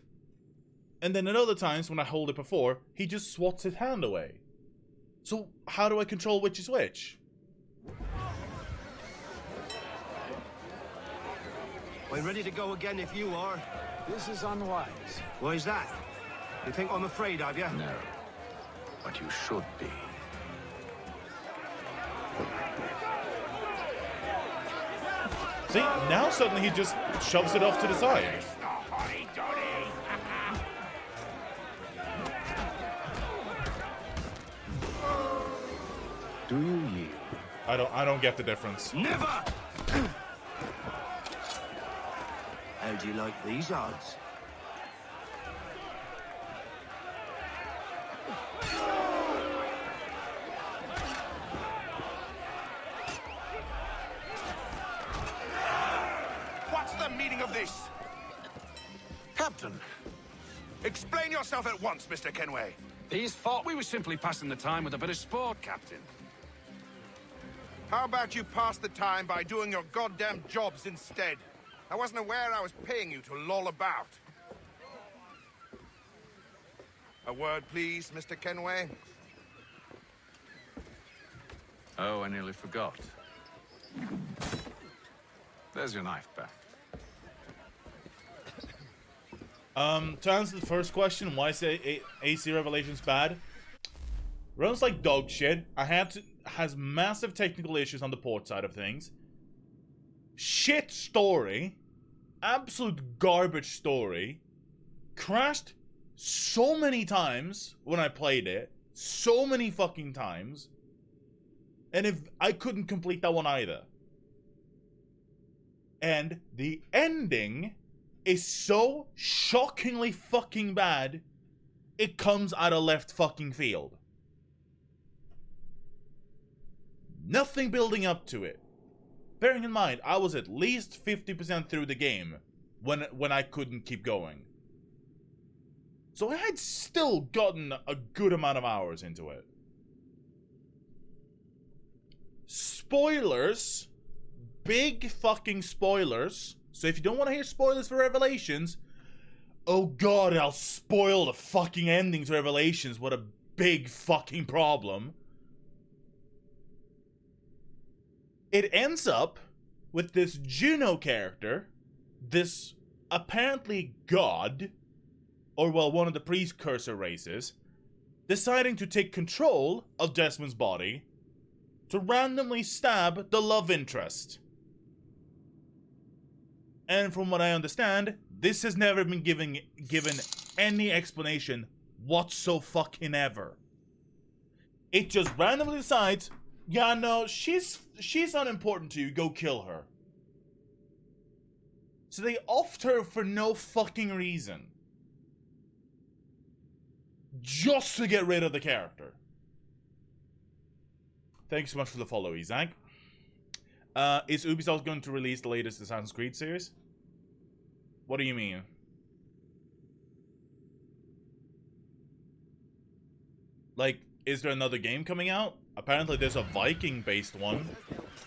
S1: and then at other times when I hold it before, he just swats his hand away. So how do I control which is which?
S18: We're ready to go again if you are.
S16: This is unwise.
S18: Why is that? You think I'm afraid of you?
S16: No. But you should be.
S1: See, now suddenly he just shoves it off to the side.
S16: Do you yield?
S1: I don't get the difference.
S18: Never! How do you like these odds?
S9: What's the meaning of this?
S16: Captain,
S9: Explain yourself at once, Mr. Kenway.
S16: these thought we were simply passing the time with a bit of sport, Captain.
S9: How about you pass the time by doing your goddamn jobs instead? I wasn't aware I was paying you to loll about. A word, please, Mr. Kenway.
S16: Oh, I nearly forgot. There's your knife back.
S1: To answer the first question, why say AC Revelations bad? Runs like dog shit. Has massive technical issues on the port side of things. Shit story. Absolute garbage story. Crashed so many times when I played it. So many fucking times. And if I couldn't complete that one either. And the ending is so shockingly fucking bad, it comes out of left fucking field. Nothing building up to it. Bearing in mind, I was at least 50% through the game when I couldn't keep going. So I had still gotten a good amount of hours into it. Spoilers. Big fucking spoilers. So if you don't want to hear spoilers for Revelations, oh god, I'll spoil the fucking ending to Revelations. What a big fucking problem. It ends up with this Juno character, this apparently god, or well, one of the precursor races, deciding to take control of Desmond's body to randomly stab the love interest. And from what I understand, this has never been given any explanation whatsoever. It just randomly decides, yeah, no, she's unimportant to you, go kill her. So they offed her for no fucking reason. Just to get rid of the character. Thanks so much for the follow, Isaac. Is Ubisoft going to release the latest Assassin's Creed series? What do you mean? Like, is there another game coming out? Apparently there's a Viking-based one.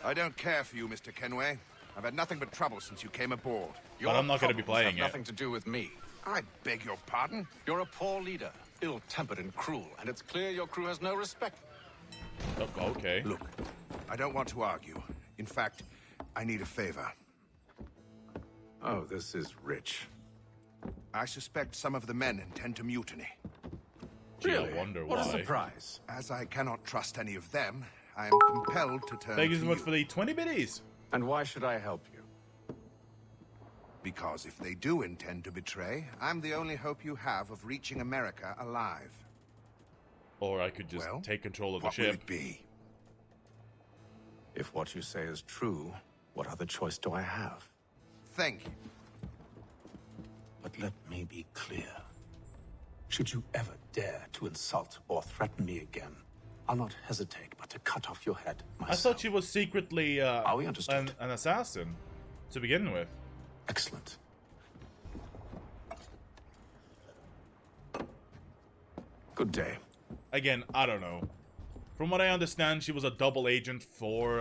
S9: I don't care for you, Mr. Kenway. I've had nothing but trouble since you came aboard.
S1: But I'm not going to be playing it.
S16: Nothing to do with me.
S9: I beg your pardon?
S16: You're a poor leader, ill-tempered and cruel, and it's clear your crew has no respect.
S1: Oh, okay.
S9: Look, I don't want to argue. In fact, I need a favor.
S16: Oh, this is rich.
S9: I suspect some of the men intend to mutiny.
S1: Gee, I wonder why.
S16: What a surprise.
S9: As I cannot trust any of them, I am compelled to turn
S1: Thank you
S9: to
S1: so much for the 20 biddies.
S16: And why should I help you?
S9: Because if they do intend to betray, I'm the only hope you have of reaching America alive.
S1: Or I could just take control of the
S9: What will
S1: ship.
S9: it be?
S16: If what you say is true, what other choice do I have?
S9: Thank you.
S16: But let me be clear. Should you ever dare to insult or threaten me again, I'll not hesitate but to cut off your head myself.
S1: I thought she was secretly an assassin to begin with.
S16: Excellent. Good day.
S1: Again, I don't know. From what I understand, she was a double agent for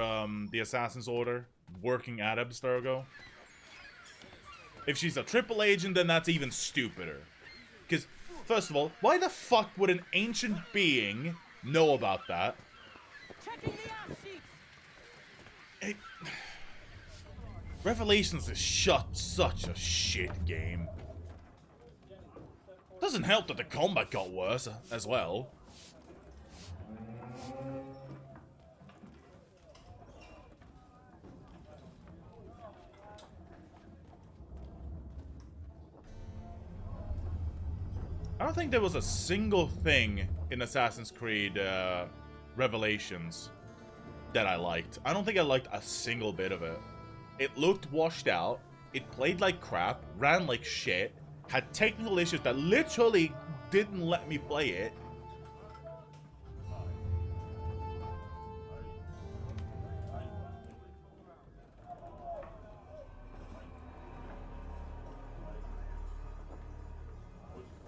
S1: the Assassin's Order, working at Abstergo. If she's a triple agent, then that's even stupider. Because, first of all, why the fuck would an ancient being know about that? Revelations is such a shit game. Doesn't help that the combat got worse as well. I don't think there was a single thing in Assassin's Creed Revelations that I liked. I don't think I liked a single bit of it. It looked washed out, it played like crap, ran like shit, had technical issues that literally didn't let me play it.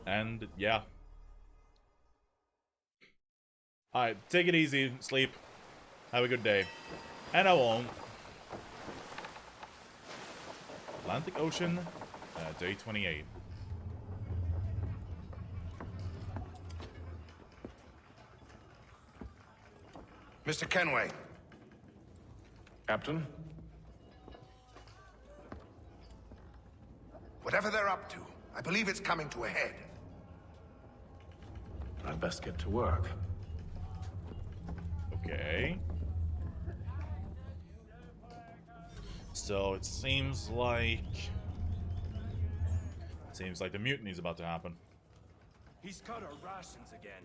S1: And, yeah. Alright, take it easy, sleep. Have a good day. And I won't. Atlantic Ocean, day 28.
S9: Mr. Kenway.
S16: Captain?
S9: Whatever they're up to, I believe it's coming to a head.
S16: I'd best get to work.
S1: Okay. So it seems like the mutiny's about to happen.
S13: He's cut our rations again.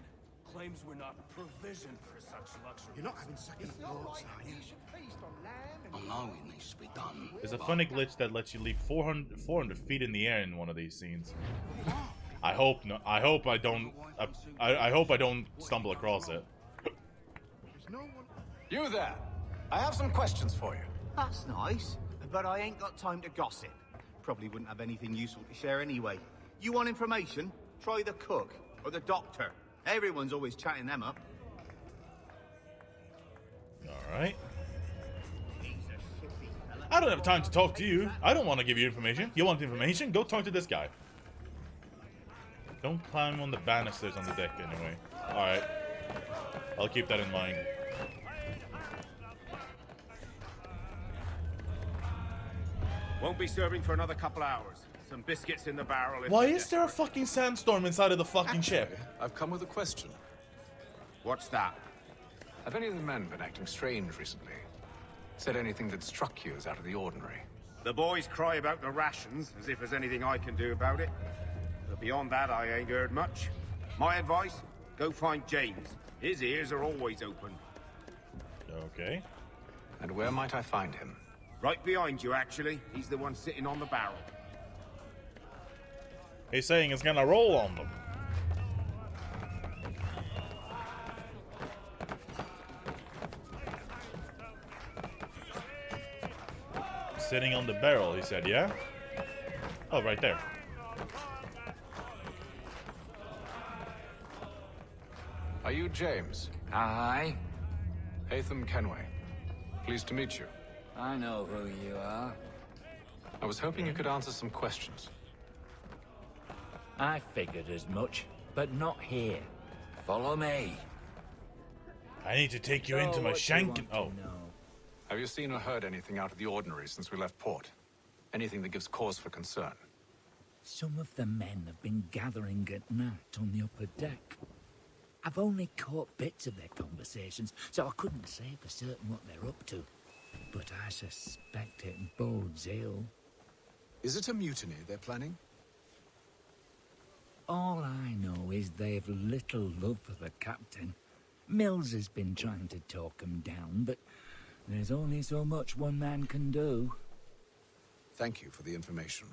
S13: Claims we're not provisioned for such luxury.
S9: You're not having second thoughts, are you?
S7: I know it needs to be done.
S1: There's a funny glitch that lets you leap 400 feet in the air in one of these scenes. I hope no. I hope I don't. I hope I don't stumble across it.
S19: You there? I have some questions for you.
S20: That's nice, but I ain't got time to gossip. Probably wouldn't have anything useful to share anyway. You want information? Try the cook or the doctor. Everyone's always chatting them up.
S1: Alright. I don't have time to talk to you. I don't want to give you information. You want information? Go talk to this guy. Don't climb on the banisters on the deck anyway. Alright. I'll keep that in mind.
S13: Won't be serving for another couple hours. Some biscuits in the barrel.
S1: Why is there a fucking sandstorm inside of the fucking ship?
S4: I've come with a question.
S13: What's that?
S4: Have any of the men been acting strange recently? Said anything that struck you as out of the ordinary?
S13: The boys cry about the rations, as if there's anything I can do about it. But beyond that, I ain't heard much. My advice, go find James. His ears are always open.
S1: Okay.
S4: And where might I find him?
S13: Right behind you, actually. He's the one sitting on the barrel.
S1: He's saying it's gonna roll on them. Sitting on the barrel, he said, yeah? Oh, right there.
S4: Are you James?
S21: Aye.
S4: Hatham Kenway. Pleased to meet you.
S21: I know who you are.
S4: I was hoping you could answer some questions.
S21: I figured as much, but not here. Follow me.
S1: I need to take you into my shank. Oh.
S4: Have you seen or heard anything out of the ordinary since we left port? Anything that gives cause for concern?
S21: Some of the men have been gathering at night on the upper deck. I've only caught bits of their conversations, so I couldn't say for certain what they're up to. But I suspect it bodes ill.
S4: Is it a mutiny they're planning?
S21: All I know is they've little love for the captain. Mills has been trying to talk him down, but there's only so much one man can do.
S4: Thank you for the information.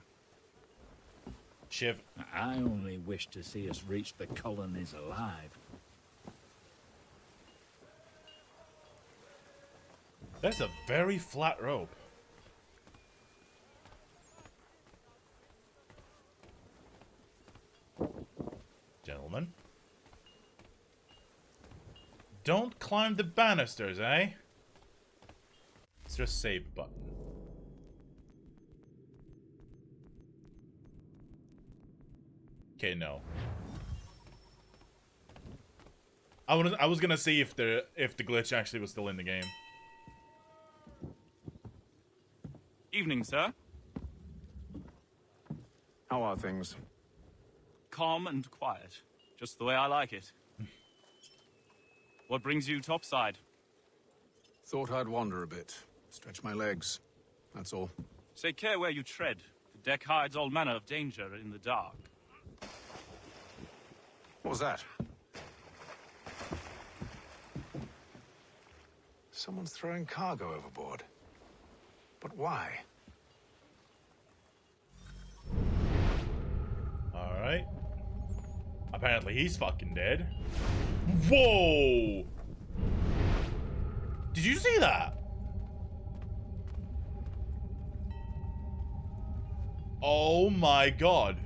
S1: Shiv.
S21: I only wish to see us reach the colonies alive.
S1: That's a very flat rope. Gentlemen. Don't climb the banisters, eh? It's just save button. Okay, no. I was gonna see if the glitch actually was still in the game.
S22: Evening, sir.
S4: How are things?
S22: Calm and quiet. Just the way I like it. What brings you topside?
S4: Thought I'd wander a bit. Stretch my legs. That's all.
S22: Take care where you tread. The deck hides all manner of danger in the dark.
S4: What was that? Someone's throwing cargo overboard. But why?
S1: Alright. Apparently he's fucking dead. Whoa! Did you see that? Oh my god.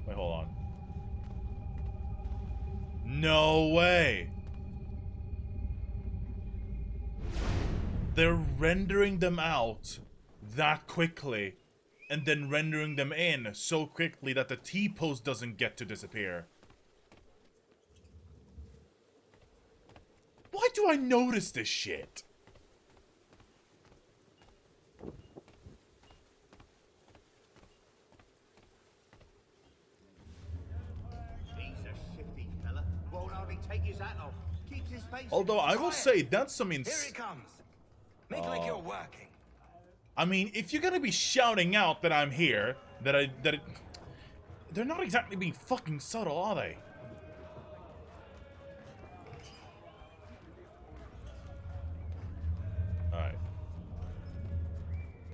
S1: Wait, hold on. No way. They're rendering them out that quickly and then rendering them in so quickly that the T-pose doesn't get to disappear. do I notice this shit?
S20: He's a shifty fella. Won't hardly take his hat off. Keeps his face.
S1: Although I will say that's some
S19: Here he comes. Make like you're working.
S1: I mean, if you're gonna be shouting out that I'm here, they're not exactly being fucking subtle, are they? Alright.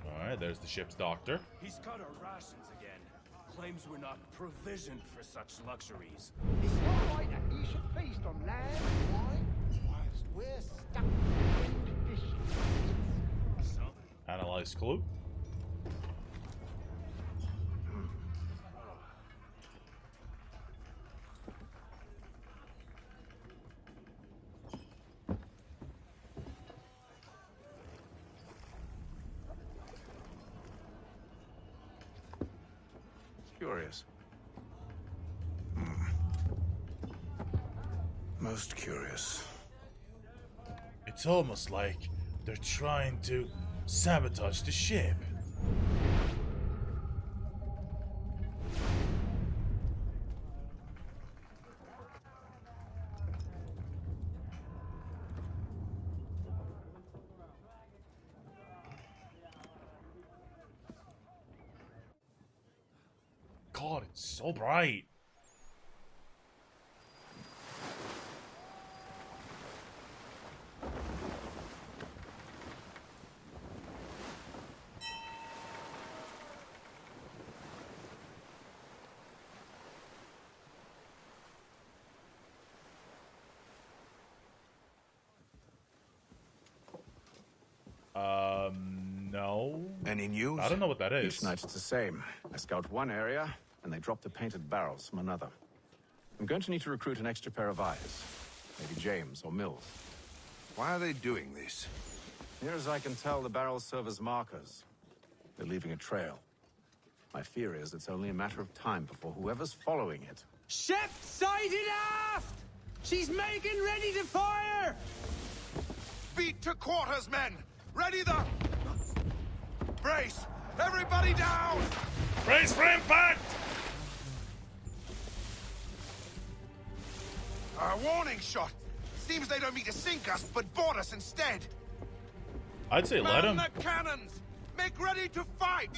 S1: Alright, there's the ship's doctor.
S3: He's cut our rations again. Claims we're not provisioned for such luxuries.
S5: It's not right that you should feast on land and wine whilst we're stuck in conditions.
S1: Analyze clue.
S16: Curious. Most curious.
S1: It's almost like they're trying to sabotage the ship. God, it's so bright. No.
S16: Any news?
S1: I don't know what that is.
S16: Each night it's the same. I scout one area, and they drop the painted barrels from another. I'm going to need to recruit an extra pair of eyes. Maybe James or Mills.
S9: Why are they doing this?
S16: Near as I can tell, the barrels serve as markers. They're leaving a trail. My fear is it's only a matter of time before whoever's following it.
S5: Ship sighted aft! She's making ready to fire!
S9: Beat to quarters, men! Ready the... Brace! Everybody down!
S1: Brace for impact!
S9: A warning shot! Seems they don't mean to sink us, but board us instead!
S1: I'd say let him.
S9: Man the cannons! Make ready to fight!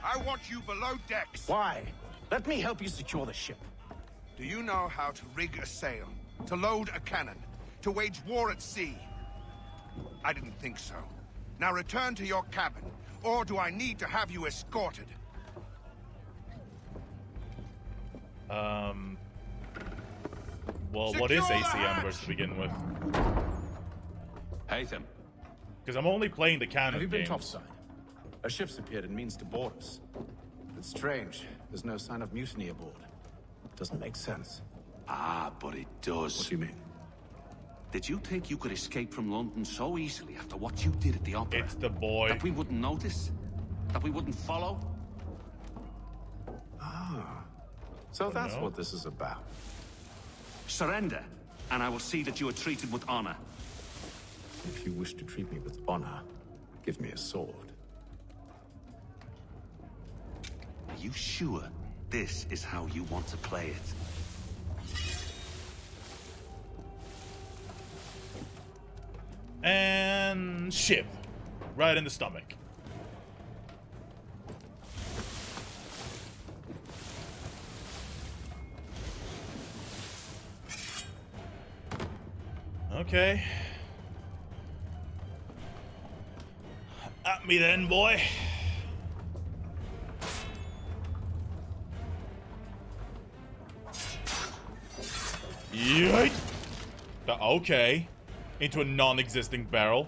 S9: I want you below decks!
S16: Why? Let me help you secure the ship.
S9: Do you know how to rig a sail? To load a cannon? To wage war at sea? I didn't think so. Now return to your cabin, or do I need to have you escorted?
S1: Well, what is AC Embers to begin with?
S10: Haytham.
S1: Because I'm only playing the canon
S16: Have you been
S1: games.
S16: topside? A ship's appeared and means to board us. It's strange. There's no sign of mutiny aboard. Doesn't make sense.
S7: Ah, but it does.
S16: What do you mean?
S7: Did you think you could escape from London so easily after what you did at the opera?
S1: It's the boy.
S7: That we wouldn't notice? That we wouldn't follow?
S16: Ah. So that's what this is about.
S7: Surrender, and I will see that you are treated with honor.
S16: If you wish to treat me with honor, give me a sword.
S7: Are you sure this is how you want to play it?
S1: And ship. Right in the stomach. Okay. At me then, boy. Yeet. Okay. Into a non-existing barrel.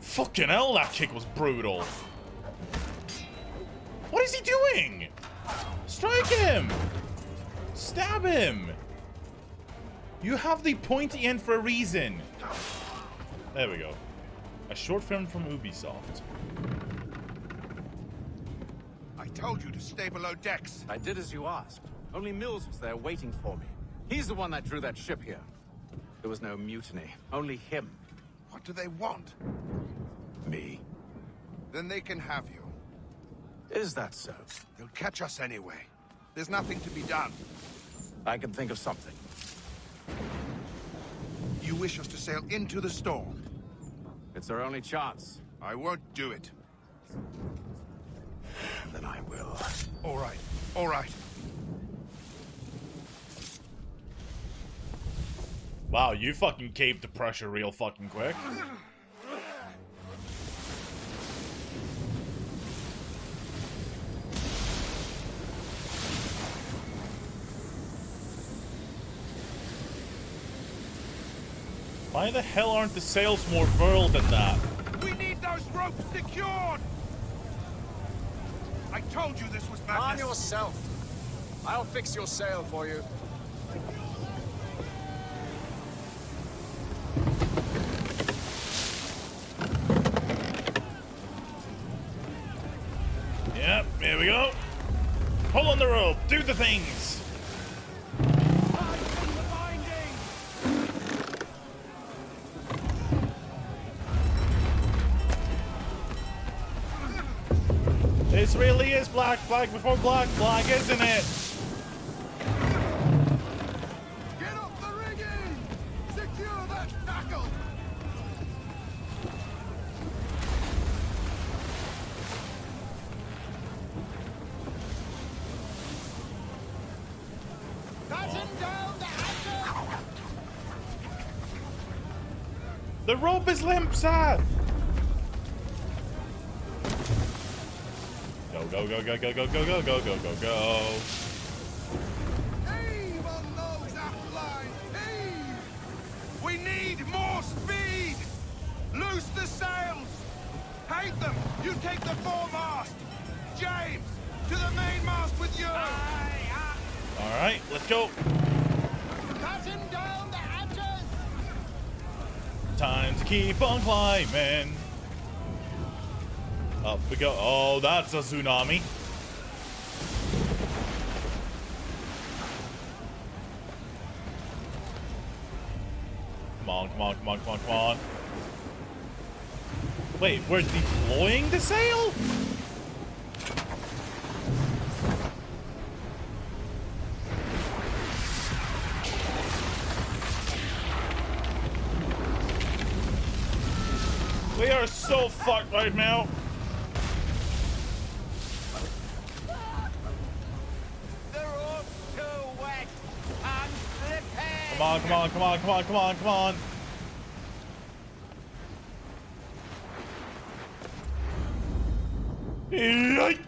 S1: Fucking hell, that kick was brutal. What is he doing? Strike him! Stab him! You have the pointy end for a reason. There we go. A short film from Ubisoft.
S9: I told you to stay below decks.
S16: I did as you asked. Only Mills was there waiting for me. He's the one that drew that ship here. There was no mutiny, only him.
S9: What do they want?
S16: Me.
S9: Then they can have you.
S16: Is that so?
S9: They'll catch us anyway. There's nothing to be done.
S16: I can think of something.
S9: You wish us to sail into the storm?
S16: It's our only chance.
S9: I won't do it.
S16: Then I will.
S9: All right. All right.
S1: Wow, you fucking caved to pressure real fucking quick. Why the hell aren't the sails more furled than that?
S9: We need those ropes secured! I told you this was madness.
S4: Arm yourself. I'll fix your sail for you.
S1: Yep, here we go. Pull on the rope, do the things. This really is black before black, isn't it?
S9: Get up the rigging! Secure that tackle!
S5: Batten down the hatches!
S1: The rope is limp, sir! Go, go, go, go, go, go, go, go, go, go, go.
S9: Heave on those aft lines! Heave! We need more speed! Loose the sails! Hate them! You take the foremast! James! To the mainmast with you!
S1: Alright, let's go.
S5: Batten down the hatches!
S1: Time to keep on climbing. Up we go. Oh, that's a tsunami. Come on, come on, come on, come on, come on. Wait, we're deploying the sail? We are so fucked right now. Come on, come on, come on, come on, come on, come on. Yikes.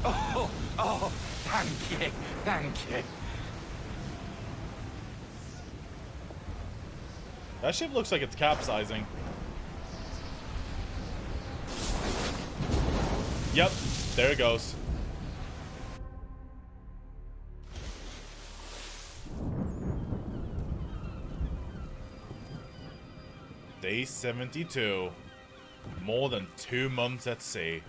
S4: Oh, thank you, thank you.
S1: That ship looks like it's capsizing. Yep, there it goes. Day 72. More than 2 months at sea.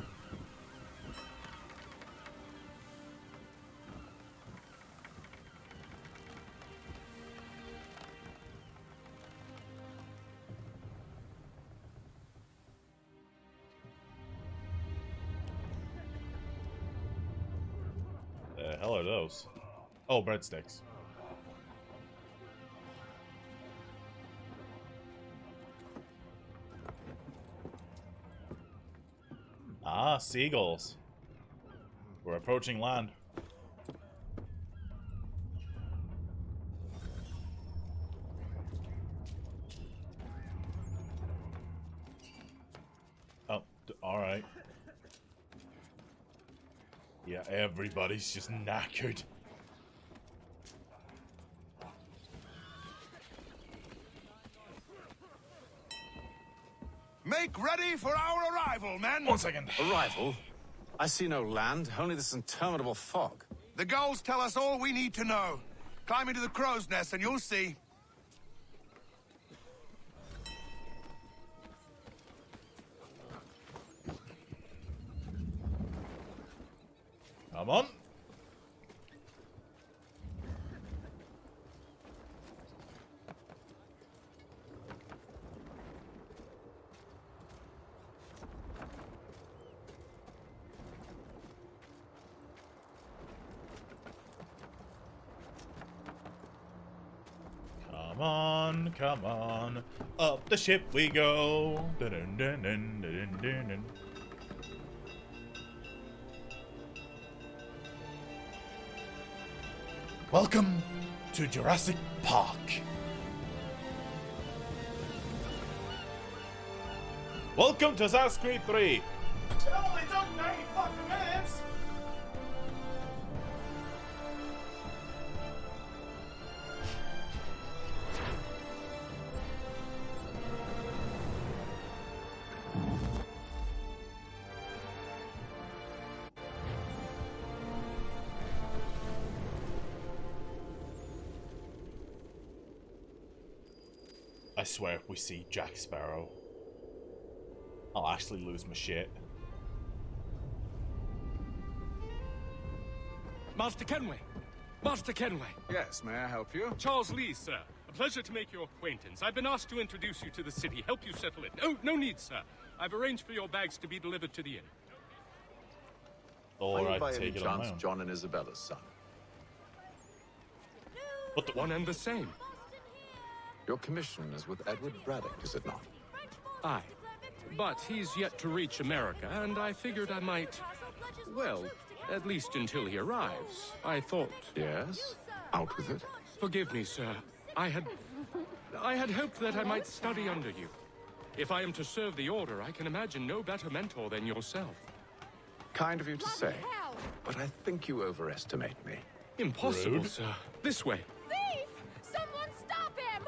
S1: The hell are those? Oh, breadsticks. Ah, seagulls. We're approaching land. Oh, alright. Yeah, everybody's just knackered.
S9: Make ready for our arrival, men!
S1: 1 second.
S16: Arrival? I see no land, only this interminable fog.
S9: The gulls tell us all we need to know. Climb into the crow's nest and you'll see.
S1: Come on. Come on, come on. Up the ship we go. Dun, dun, dun, dun, dun, dun, dun. Welcome to Jurassic Park. Welcome to Assassin's Creed 3. It only took 90 fucking minutes. I swear if we see Jack Sparrow, I'll actually lose my shit.
S22: Master Kenway! Master Kenway!
S4: Yes, may I help you?
S22: Charles Lee, sir. A pleasure to make your acquaintance. I've been asked to introduce you to the city, help you settle it. No need, sir. I've arranged for your bags to be delivered to the inn.
S1: All
S4: Are you
S1: right,
S4: by
S1: take
S4: any
S1: it on my
S4: chance
S1: own.
S4: John and Isabella's son?
S1: What the?
S22: One and the same.
S4: Your commission is with Edward Braddock, is it not?
S22: Aye. But he's yet to reach America, and I figured I might... Well, at least until he arrives. I thought...
S4: Yes? Out with it.
S22: Forgive me, sir. I had hoped that I might study under you. If I am to serve the Order, I can imagine no better mentor than yourself.
S4: Kind of you to say, but I think you overestimate me.
S22: Impossible,
S4: Rude.
S22: sir. This way.
S14: Thief! Someone stop him!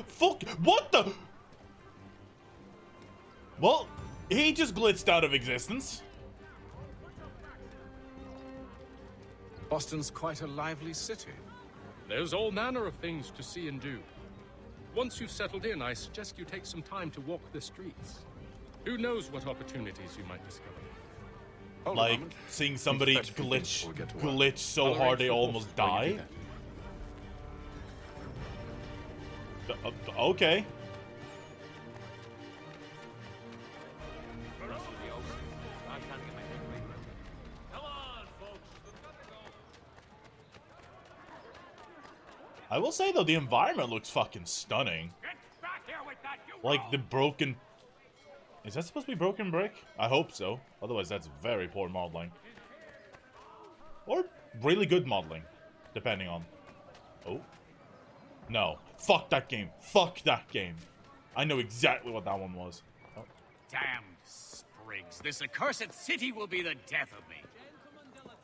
S1: Fuck! What the? Well, he just blitzed out of existence.
S4: Boston's quite a lively city.
S22: There's all manner of things to see and do. Once you've settled in, I suggest you take some time to walk the streets. Who knows what opportunities you might discover.
S1: Like seeing somebody glitch so hard they almost die. Okay. I will say though, the environment looks fucking stunning. Like the broken... Is that supposed to be broken brick? I hope so. Otherwise that's very poor modeling. Or really good modeling. Depending on... Oh. No. Fuck that game. Fuck that game. I know exactly what that one was. Oh.
S6: Damned sprigs. This accursed city will be the death of me.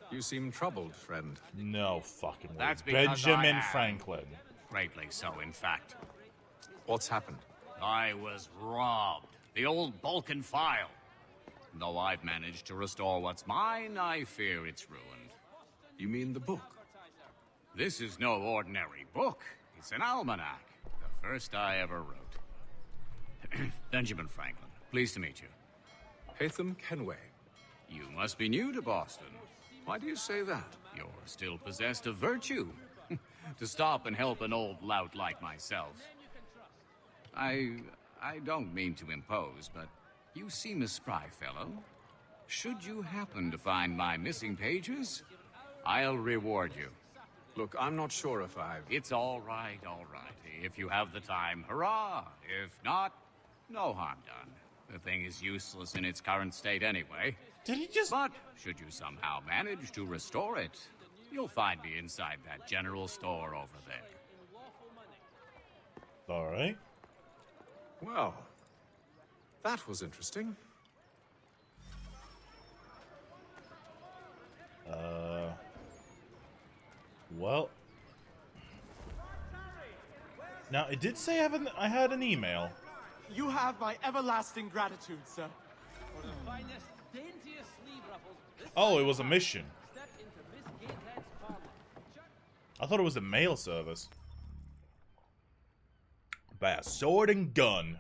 S4: You seem troubled, friend.
S1: No fucking way.
S6: That's because
S1: Benjamin
S6: I am.
S1: Franklin.
S6: Greatly so, in fact.
S4: What's happened?
S6: I was robbed. The old Balkan file. Though I've managed to restore what's mine, I fear it's ruined.
S4: You mean the book?
S6: This is no ordinary book. It's an almanac. The first I ever wrote. Benjamin Franklin. Pleased to meet you.
S4: Hatham Kenway.
S6: You must be new to Boston.
S4: Why do you say that?
S6: You're still possessed of virtue. To stop and help an old lout like myself. I don't mean to impose, but you seem a spry fellow. Should you happen to find my missing pages, I'll reward you.
S4: Look, I'm not sure if I've...
S6: It's all right, all right. If you have the time, hurrah. If not, no harm done. The thing is useless in its current state anyway.
S1: Did he just...
S6: But should you somehow manage to restore it, you'll find me inside that general store over there.
S1: Alright.
S4: Well, that was interesting.
S1: Well. Now, it did say I had an email.
S8: You have my everlasting gratitude, sir. For the finest, daintiest sleeve ruffles,
S1: Oh, it was a mission. I thought it was a mail service. By a sword and gun.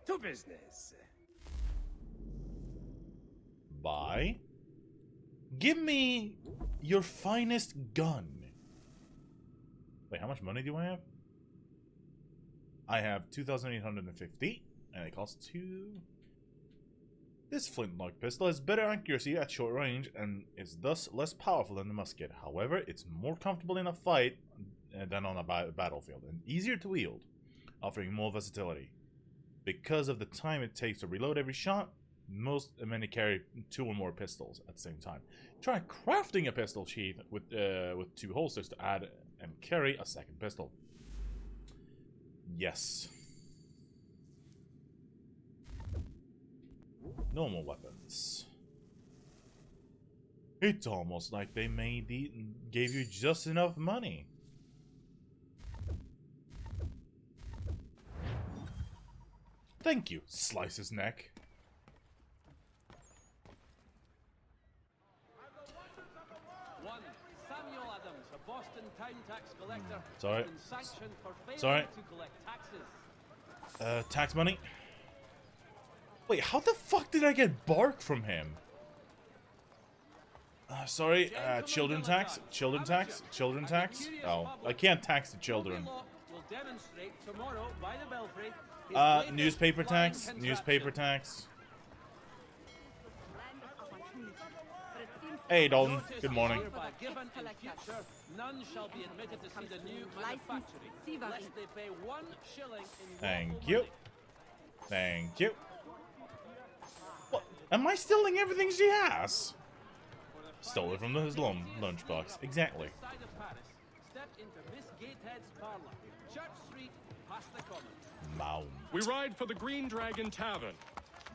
S8: To business.
S1: Buy. Give me your finest gun. Wait, how much money do I have? I have 2,850, and it costs 2. This flintlock pistol has better accuracy at short range and is thus less powerful than the musket. However, it's more comfortable in a fight than on a battlefield and easier to wield, offering more versatility. Because of the time it takes to reload every shot, many carry 2 or more pistols at the same time. Try crafting a pistol sheath with 2 holsters to add and carry a second pistol. Yes. Normal weapons. It's almost like they gave you just enough money. Thank you. Slice his neck.
S11: One, Samuel Adams, a Boston town tax collector.
S1: Sorry.
S11: Has been sanctioned for failing
S1: Sorry.
S11: to collect taxes.
S1: Tax money? Wait, how the fuck did I get bark from him? Sorry, children tax? Children tax? Children tax? Oh, I can't tax the children. Newspaper tax? Newspaper tax? Hey, Dalton. Good morning.
S11: None shall be admitted to see the new manufactory unless they pay 1 shilling in
S1: Thank you. Thank you. What? Am I stealing everything she has? Stole it from his lunchbox. Exactly.
S11: Step into Miss Gatehead's parlor, Church Street, past the common.
S1: Mound.
S22: We ride for the Green Dragon Tavern.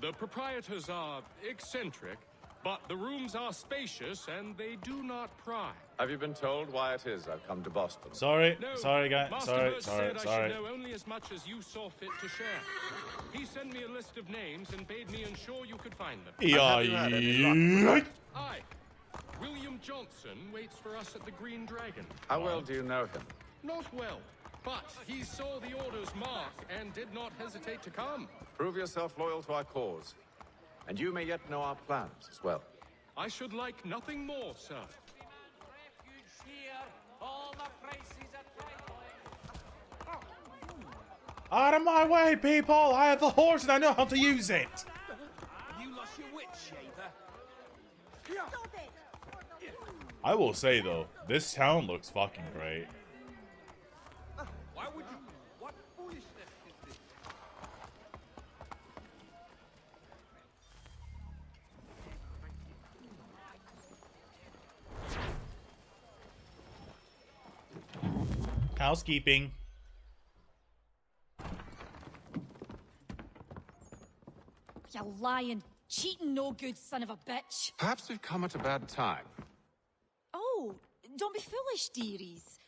S22: The proprietors are eccentric, but the rooms are spacious and they do not pry.
S12: Have you been told why it is I've come to Boston?
S1: Sorry,
S22: No,
S1: sorry, guy.
S22: Master
S1: Sorry,
S22: Birch
S1: sorry,
S22: said
S1: sorry.
S22: I should know only as much as you saw fit to share. He sent me a list of names and bade me ensure you could find them.
S1: Yeah.
S22: Aye. William Johnson waits for us at the Green Dragon.
S12: How well do you know him?
S22: Not well, but he saw the order's mark and did not hesitate to come.
S12: Prove yourself loyal to our cause, and you may yet know our plans as well.
S22: I should like nothing more, sir.
S1: Out of my way, people! I have the horse and I know how to use it!
S11: You lost your wit, shaver.
S1: I will say, though, this town looks fucking great.
S11: Why would you? What foolishness is this?
S1: Housekeeping.
S14: You lying, cheating, no good son of a bitch.
S12: Perhaps we've come at a bad time.
S14: Oh, don't be foolish, dearies.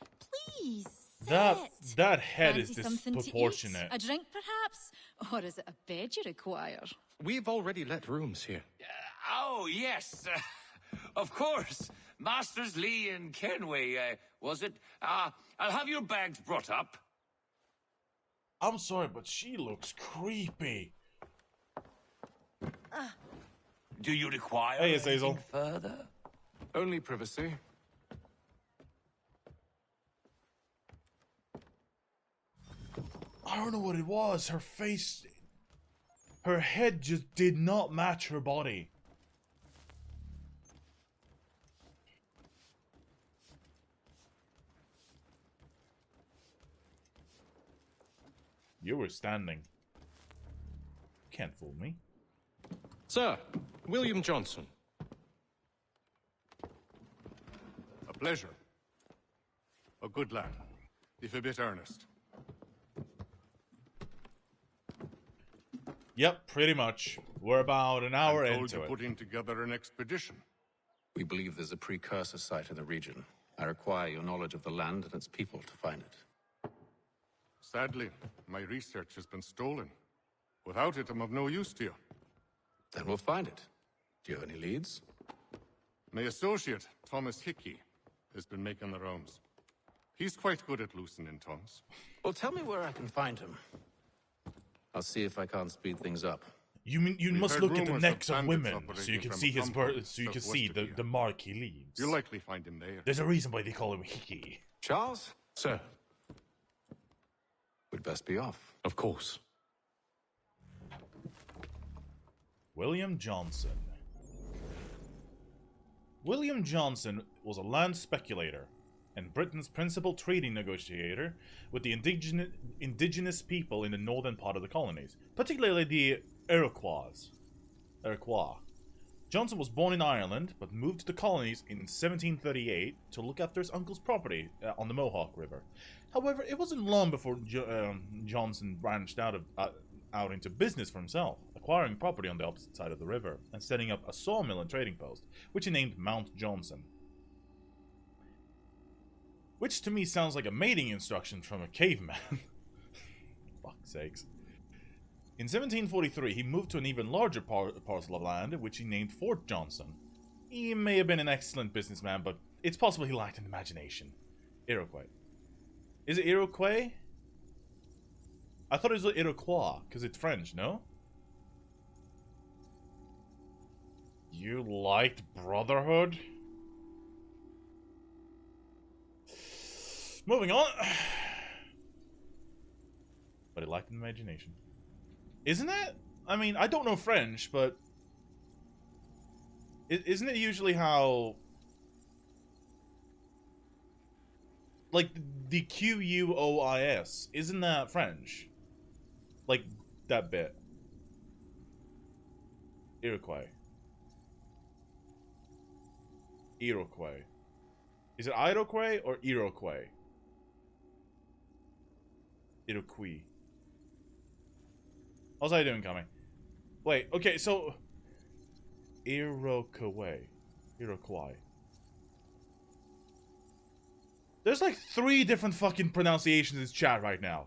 S14: Please,
S1: That head
S14: Fancy
S1: is
S14: something to eat?
S1: disproportionate.
S14: A drink, perhaps? Or is it a bed you require?
S4: We've already let rooms here.
S6: Oh, yes. Of course. Masters Lee and Kenway, was it? I'll have your bags brought up.
S1: I'm sorry, but she looks creepy.
S6: Do you require
S1: Hey, Azazel.
S6: anything further?
S12: Only privacy.
S1: I don't know what it was. Her face... Her head just did not match her body. You were standing. Can't fool me.
S22: Sir, William Johnson.
S23: A pleasure. A good lad, if a bit earnest.
S1: Yep, pretty much. We're about an hour
S23: I'm told
S1: into
S23: you're
S1: it.
S23: putting together an expedition.
S10: We believe there's a precursor site in the region. I require your knowledge of the land and its people to find it.
S23: Sadly, my research has been stolen. Without it, I'm of no use to you.
S10: Then we'll find it. Do you have any leads?
S23: My associate, Thomas Hickey, has been making the rounds. He's quite good at loosening tongues.
S10: Well, tell me where I can find him. I'll see if I can't speed things up.
S1: You mean you
S23: We've
S1: must
S23: heard
S1: look at the
S23: rumors
S1: necks of
S23: bandits
S1: women so
S23: operating
S1: you can
S23: from
S1: see his
S23: compounds
S1: so you can
S23: southwest
S1: see
S23: of
S1: the
S23: here.
S1: mark he leaves.
S23: You'll likely find him there.
S1: There's a reason why they call him Hickey.
S10: Charles?
S4: Sir.
S10: We'd best be off.
S4: Of course.
S1: William Johnson. William Johnson was a land speculator and Britain's principal trading negotiator with the indigenous people in the northern part of the colonies, particularly the Iroquois. Johnson was born in Ireland, but moved to the colonies in 1738 to look after his uncle's property on the Mohawk River. However, it wasn't long before Johnson branched out into business for himself, acquiring property on the opposite side of the river and setting up a sawmill and trading post, which he named Mount Johnson. Which to me sounds like a mating instruction from a caveman. Fuck's sakes. In 1743, he moved to an even larger parcel of land, which he named Fort Johnson. He may have been an excellent businessman, but it's possible he lacked an imagination. Iroquois. Is it Iroquois? I thought it was Iroquois, because it's French, no? You liked Brotherhood? Moving on. But it lacked an imagination. Isn't it? I mean, I don't know French, but... Isn't it usually how... Like, the Q-U-O-I-S, isn't that French? Like, that bit. Iroquois. Iroquois. Is it Iroquois or Iroquois? Iroquois. How's I doing, Kami? Wait, okay, so... Iroquois. Iroquois. There's like 3 different fucking pronunciations in this chat right now.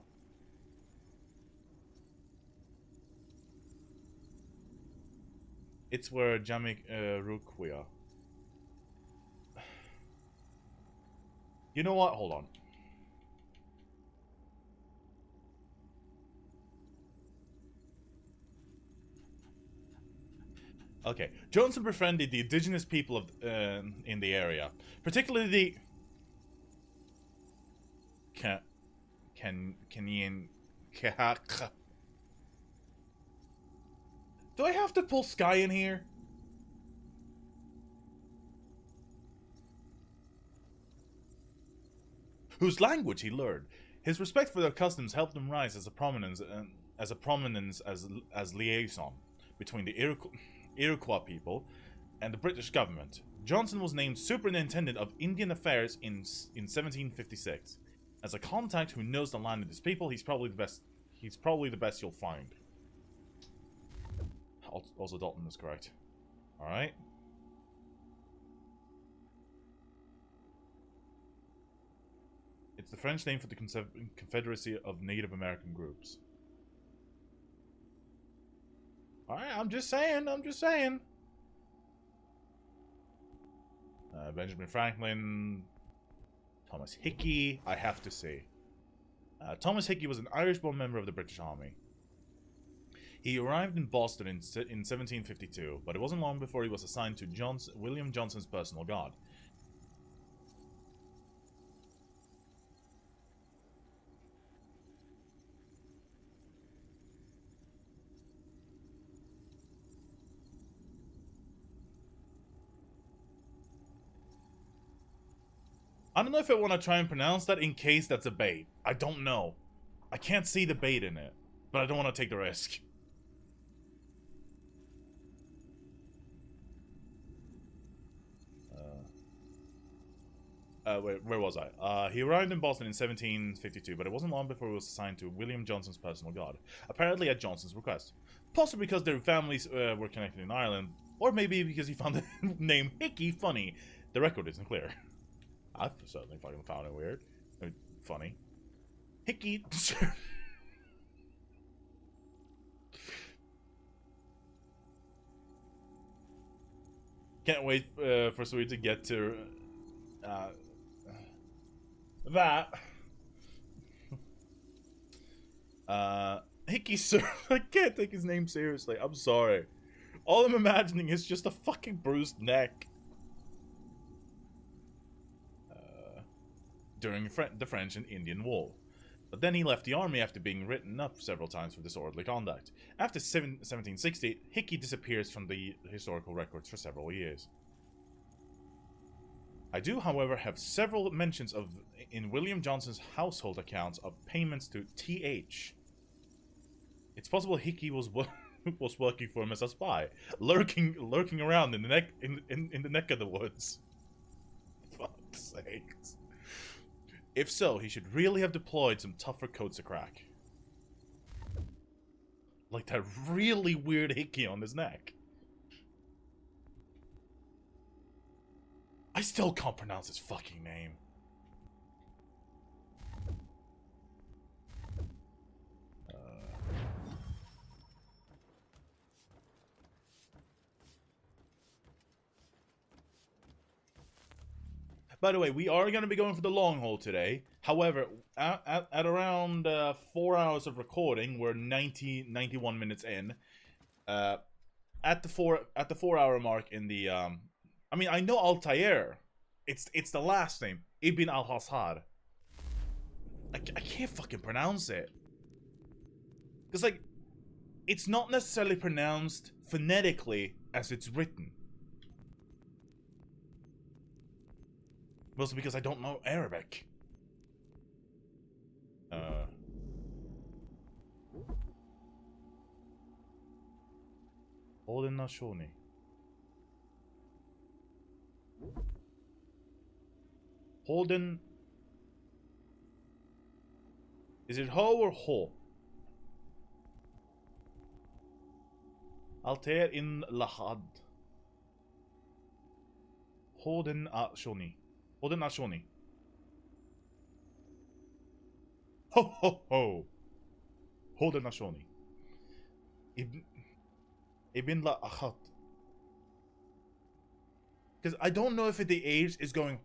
S1: It's where Jamiroquai. You know what? Hold on. Okay, Johnson befriended the indigenous people of in the area, particularly the Kenyan. Do I have to pull Sky in here? Whose language he learned. His respect for their customs helped him rise as a prominence as liaison between the Iroquois people and the British government. Johnson was named Superintendent of Indian Affairs in 1756. As a contact who knows the land and his people, he's probably the best. He's probably the best you'll find. Also, Dalton is correct. All right. It's the French name for the Confederacy of Native American Groups. Alright, I'm just saying, Benjamin Franklin, Thomas Hickey, I have to say. Thomas Hickey was an Irish-born member of the British Army. He arrived in Boston in 1752, but it wasn't long before he was assigned to William Johnson's personal guard. I don't know if I want to try and pronounce that in case that's a bait. I don't know. I can't see the bait in it, but I don't want to take the risk. Wait, where was I? He arrived in Boston in 1752, but it wasn't long before he was assigned to William Johnson's personal guard, apparently at Johnson's request. Possibly because their families were connected in Ireland, or maybe because he found the name Hickey funny. The record isn't clear. I've certainly fucking found it weird. I mean, funny. Hickey. Can't wait for Sweet to get to that. Hickey, sir. I can't take his name seriously. I'm sorry. All I'm imagining is just a fucking bruised neck. During the French and Indian War. But then he left the army after being written up several times for disorderly conduct. After 1760, Hickey disappears from the historical records for several years. I do, however, have several mentions in William Johnson's household accounts of payments to T.H. It's possible Hickey was working for him as a spy, lurking around in the neck of the woods. Fuck's sakes. If so, he should really have deployed some tougher coats to crack. Like that really weird hickey on his neck. I still can't pronounce his fucking name. By the way, we are going to be going for the long haul today. However, at around 4 hours of recording, we're 91 minutes in. At the 4 hour mark in the I mean, I know Altair. It's the last name, Ibn al-Hasar. I can't fucking pronounce it. Because like, it's not necessarily pronounced phonetically as it's written. Mostly because I don't know Arabic. Holden Nashoni. Holden. Is it Ho or Ho? Altair in Lahad. Holden Ashoni. Holden Ashoni. Ho ho ho. Holden Ashoni. Ibn La Achat. Because I don't know if the age is going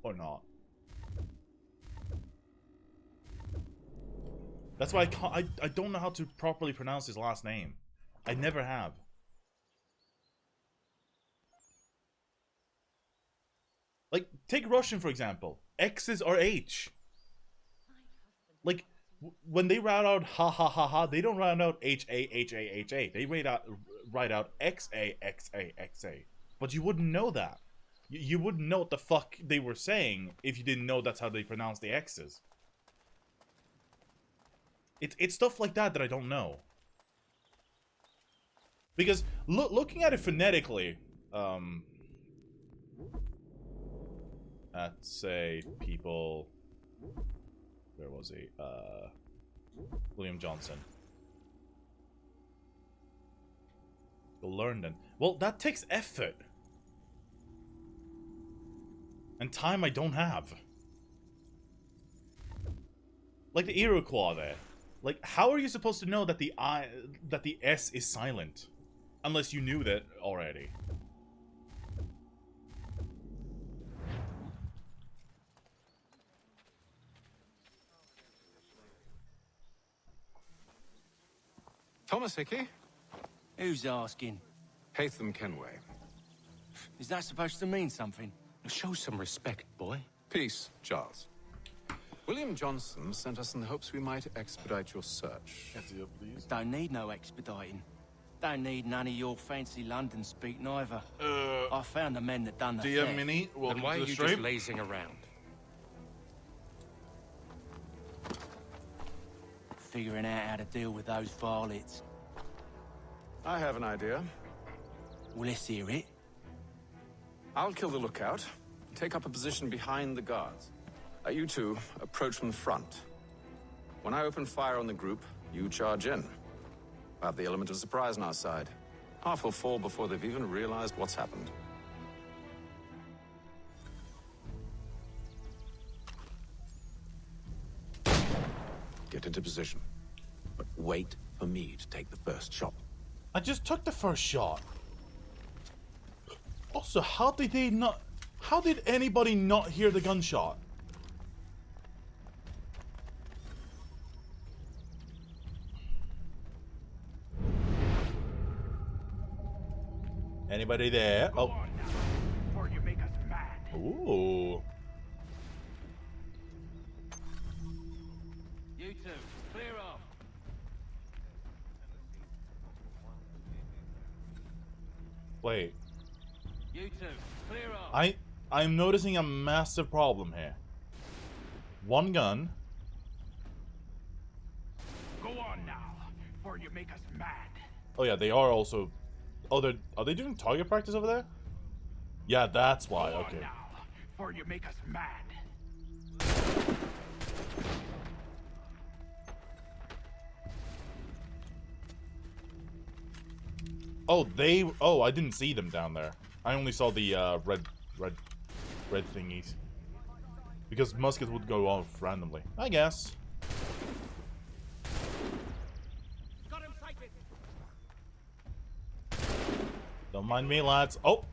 S1: or not. That's why I don't know how to properly pronounce his last name. I never have. Like, take Russian for example. X's are H. Like, when they write out ha ha ha ha, they don't write out H A H A H A. They write out X A X A X A. But you wouldn't know that. You wouldn't know what the fuck they were saying if you didn't know that's how they pronounce the X's. It's stuff like that I don't know. Because looking at it phonetically, at say people, where was he? William Johnson. London. Well, that takes effort. And time I don't have. Like the Iroquois there. Like, how are you supposed to know that the S is silent? Unless you knew that already.
S4: Thomas Hickey?
S19: Who's asking?
S4: Haytham Kenway.
S19: Is that supposed to mean something?
S4: Show some respect, boy. Peace, Charles. William Johnson sent us in the hopes we might expedite your search.
S19: Don't need no expediting. Don't need none of your fancy London speak neither. I found the men that done the
S1: Dear
S19: theft.
S1: Minnie,
S4: Then why are you just lazing around?
S19: Figuring out how to deal with those varlets.
S12: I have an idea.
S19: Well, let's hear it.
S12: I'll kill the lookout, take up a position behind the guards. You two approach from the front. When I open fire on the group, you charge in. We'll have the element of surprise on our side. Half will fall before they've even realized what's happened.
S16: Get into position. But wait for me to take the first shot.
S1: I just took the first shot. Also, how did anybody not hear the gunshot? Anybody there? Oh.
S5: Before you make us mad.
S1: Ooh. Wait.
S11: You two, clear off.
S1: I'm noticing a massive problem here. One gun.
S3: Go on now, before you make us mad.
S1: Oh yeah, they are also. Oh, are they doing target practice over there? Yeah, that's why.
S3: Go on
S1: Okay.
S3: now, before you make us mad.
S1: Oh, they. Oh, I didn't see them down there. I only saw the red thingies. Because muskets would go off randomly, I guess. Don't mind me, lads. Oh.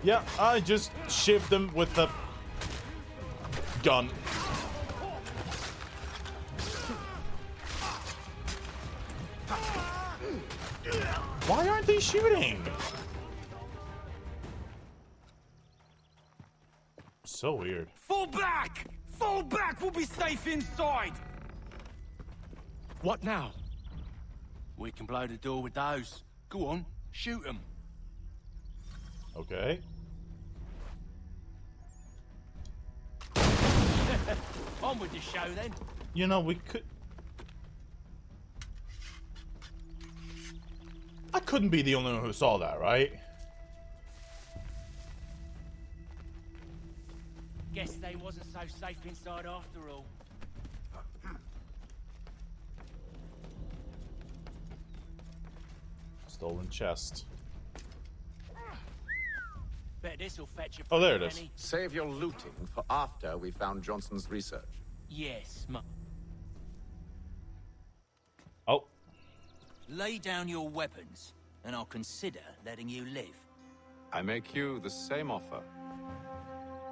S1: Yeah, I just shivved them with the gun. Why aren't they shooting? So weird.
S19: Fall back! Fall back! We'll be safe inside! What now? We can blow the door with those. Go on, shoot them.
S1: Okay.
S19: On with the show then.
S1: You know, we could... I couldn't be the only one who saw that, right?
S19: Guess they wasn't so safe inside after all.
S1: Stolen chest.
S19: Bet this'll fetch you.
S1: Oh, there it is.
S12: Save your looting for after we found Johnson's research.
S19: Yes,
S1: Oh.
S10: Lay down your weapons, and I'll consider letting you live.
S12: I make you the same offer.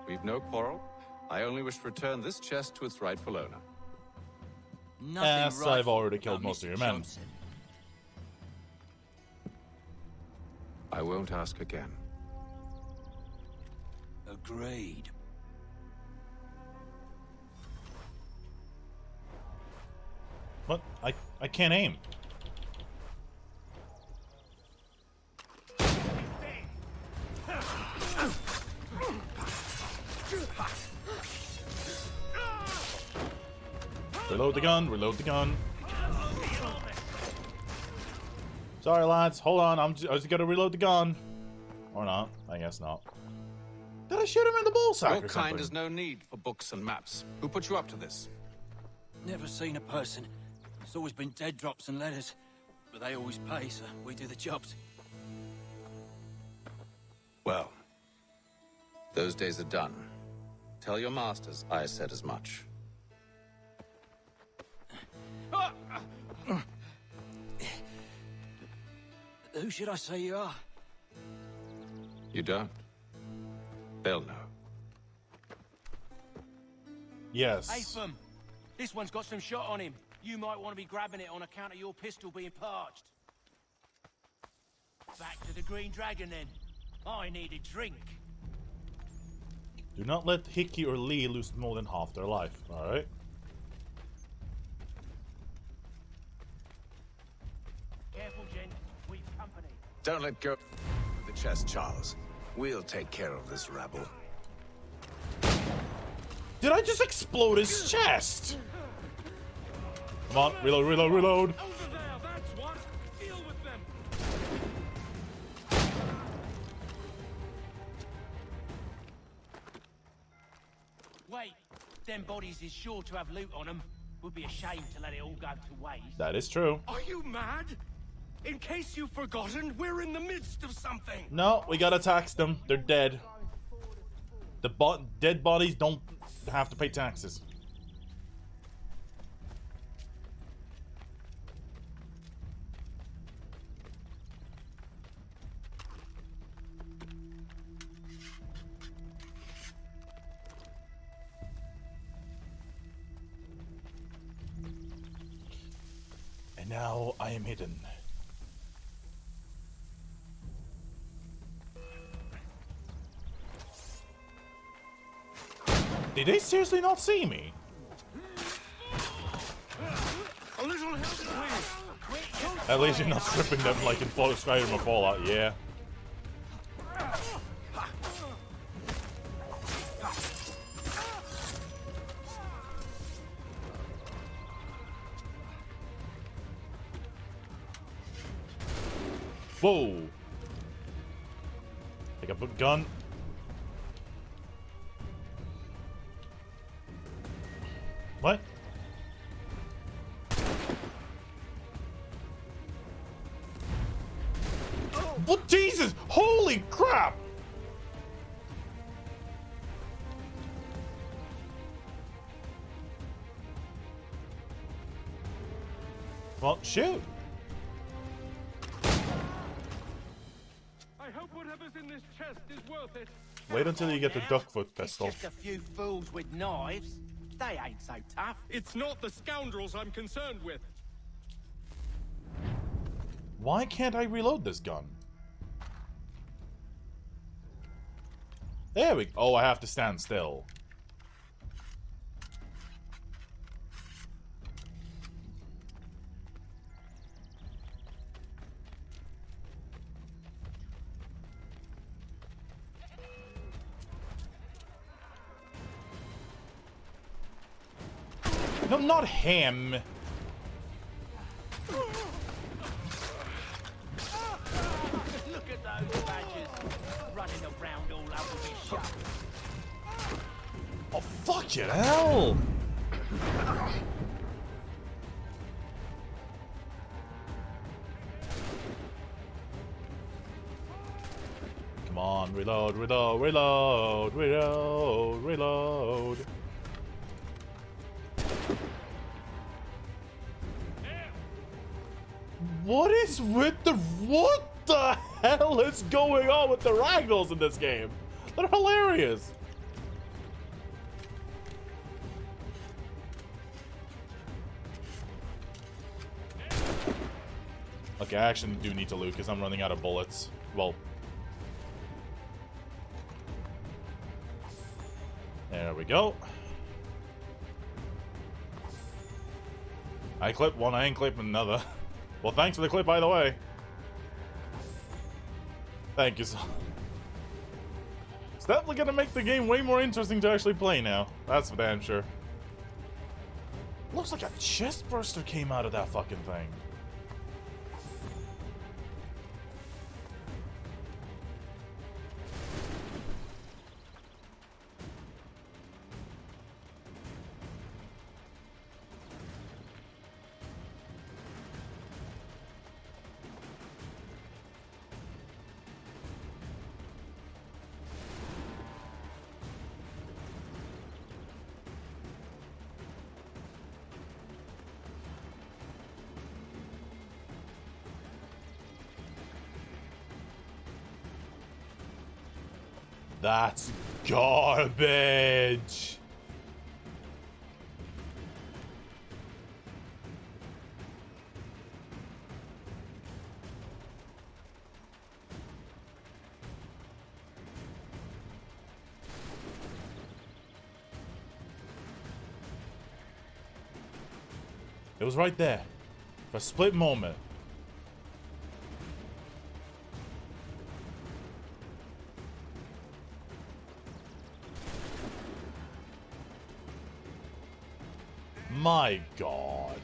S12: We've no quarrel. I only wish to return this chest to its rightful owner.
S1: Yes, I've already killed most of your men.
S12: I won't ask again.
S10: Agreed.
S1: What? I can't aim. Reload the gun, reload the gun. Sorry, lads. Hold on. I just gotta reload the gun. Or not. I guess not. Did I shoot him in the ballsack
S12: Your
S1: or
S12: kind
S1: something?
S12: has no need for books and maps. Who put you up to this?
S19: Never seen a person. It's always been dead drops and letters. But they always pay, so we do the jobs.
S12: Well, those days are done. Tell your masters I said as much.
S19: Who should I say you are?
S12: You don't. They'll know.
S1: Yes.
S19: Hey, Fum. This one's got some shot on him. You might want to be grabbing it on account of your pistol being parched. Back to the Green Dragon, then. I need a drink.
S1: Do not let Hickey or Lee lose more than half their life, alright?
S19: Careful, gent. We've company.
S12: Don't let go of the chest, Charles. We'll take care of this rabble.
S1: Did I just explode his chest? Come on, reload, reload, reload.
S22: Over there, that's what. Deal with them.
S19: Wait, them bodies is sure to have loot on them. Would be a shame to let it all go to waste.
S1: That is true.
S22: Are you mad? In case you've forgotten, we're in the midst of something.
S1: No, we gotta tax them. They're dead. The dead bodies don't have to pay taxes. And now I am hidden. Did they seriously not see me? At least you're not stripping them like in Skyrim or Fallout, yeah. Whoa! Take a gun. What? What? Jesus! Holy crap! Well, shoot.
S22: I hope whatever's in this chest is worth it.
S1: Wait until you get the duckfoot pistol.
S19: It's just a few fools with knives. They ain't so tough.
S22: It's not the scoundrels I'm concerned with.
S1: Why can't I reload this gun? There we go. Oh, I have to stand still. No, not him.
S19: Look at those badgers running around all over me shop.
S1: Oh, fuck you, hell! Come on, reload, reload, reload, reload, reload. What is with the... What the hell is going on with the ragdolls in this game? They're hilarious. Okay, I actually do need to loot because I'm running out of bullets. Well... There we go. I clipped one, I ain't clipping another. Well, thanks for the clip, by the way. Thank you so much. It's definitely gonna make the game way more interesting to actually play now. That's for damn sure. Looks like a chest burster came out of that fucking thing. That's garbage. It was right there. For a split moment. My God.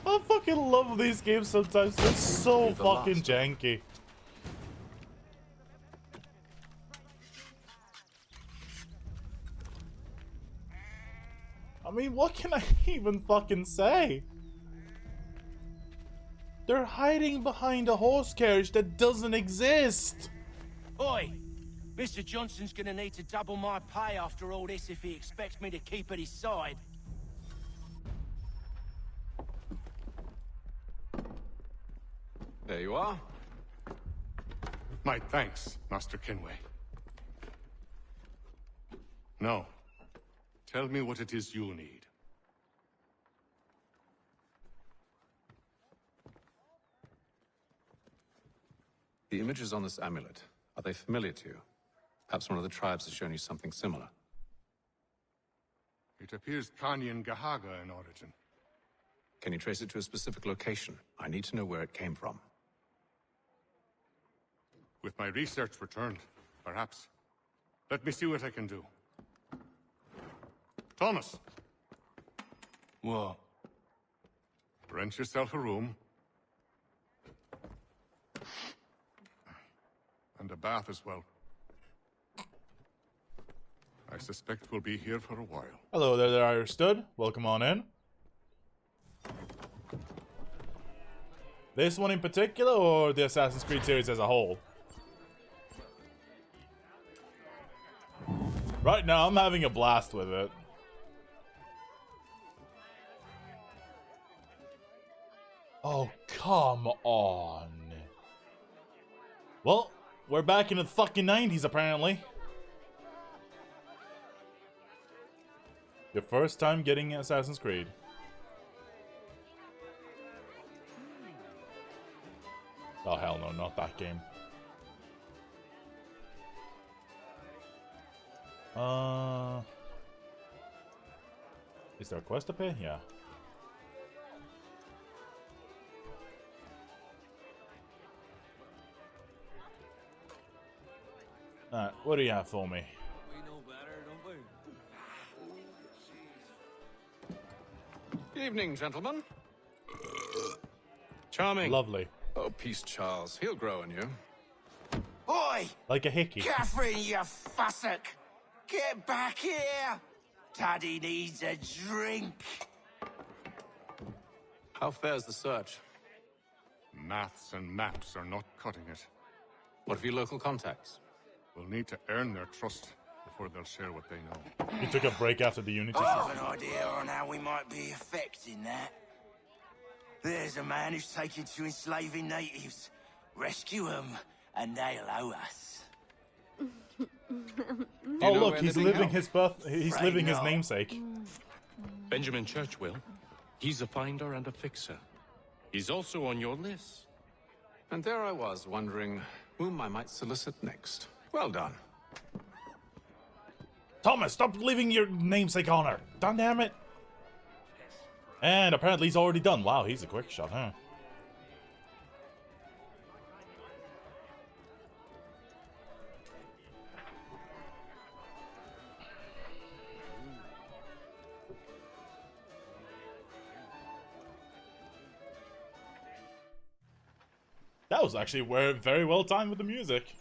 S1: I fucking love these games sometimes. They're so fucking janky. I mean, what can I even fucking say? They're hiding behind a horse carriage that doesn't exist.
S19: Oi! Mr. Johnson's gonna need to double my pay after all this if he expects me to keep at his side.
S12: There you are.
S23: My thanks, Master Kenway. Now, tell me what it is you'll need.
S4: The images on this amulet, are they familiar to you? Perhaps one of the tribes has shown you something similar.
S23: It appears Kanyan Gahaga in origin.
S4: Can you trace it to a specific location? I need to know where it came from.
S23: With my research returned, perhaps. Let me see what I can do. Thomas!
S19: What?
S23: Rent yourself a room. And a bath as well. I suspect we'll be here for a while.
S1: Hello there, Irish Stud. Welcome on in. This one in particular, or the Assassin's Creed series as a whole? Right now, I'm having a blast with it. Oh, come on. Well, we're back in the fucking 90s, apparently. Your first time getting Assassin's Creed. Oh, hell no, not that game. Is there a quest to pay? Yeah. Alright, what do you have for me?
S3: We know better, don't we?
S4: Good evening, gentlemen. Charming.
S1: Lovely.
S4: Oh, peace, Charles. He'll grow on you.
S18: Oi!
S1: Like a hickey.
S18: Catherine, you fussock! Get back here! Daddy needs a drink.
S4: How fares the search?
S23: Maths and maps are not cutting it.
S4: What of your local contacts?
S23: We'll need to earn their trust before they'll share what they know.
S1: You took a break after the Unity.
S18: I have an idea on how we might be affecting that. There's a man who's taken to enslaving natives. Rescue them, and they'll owe us.
S1: Oh look, he's living his he's living his namesake.
S22: Benjamin Churchwill. He's a finder and a fixer. He's also on your list.
S4: And there I was, wondering whom I might solicit next. Well done.
S1: Thomas, stop leaving your namesake on her. God damn it. And apparently he's already done. Wow, he's a quick shot, huh? That was actually very well timed with the music.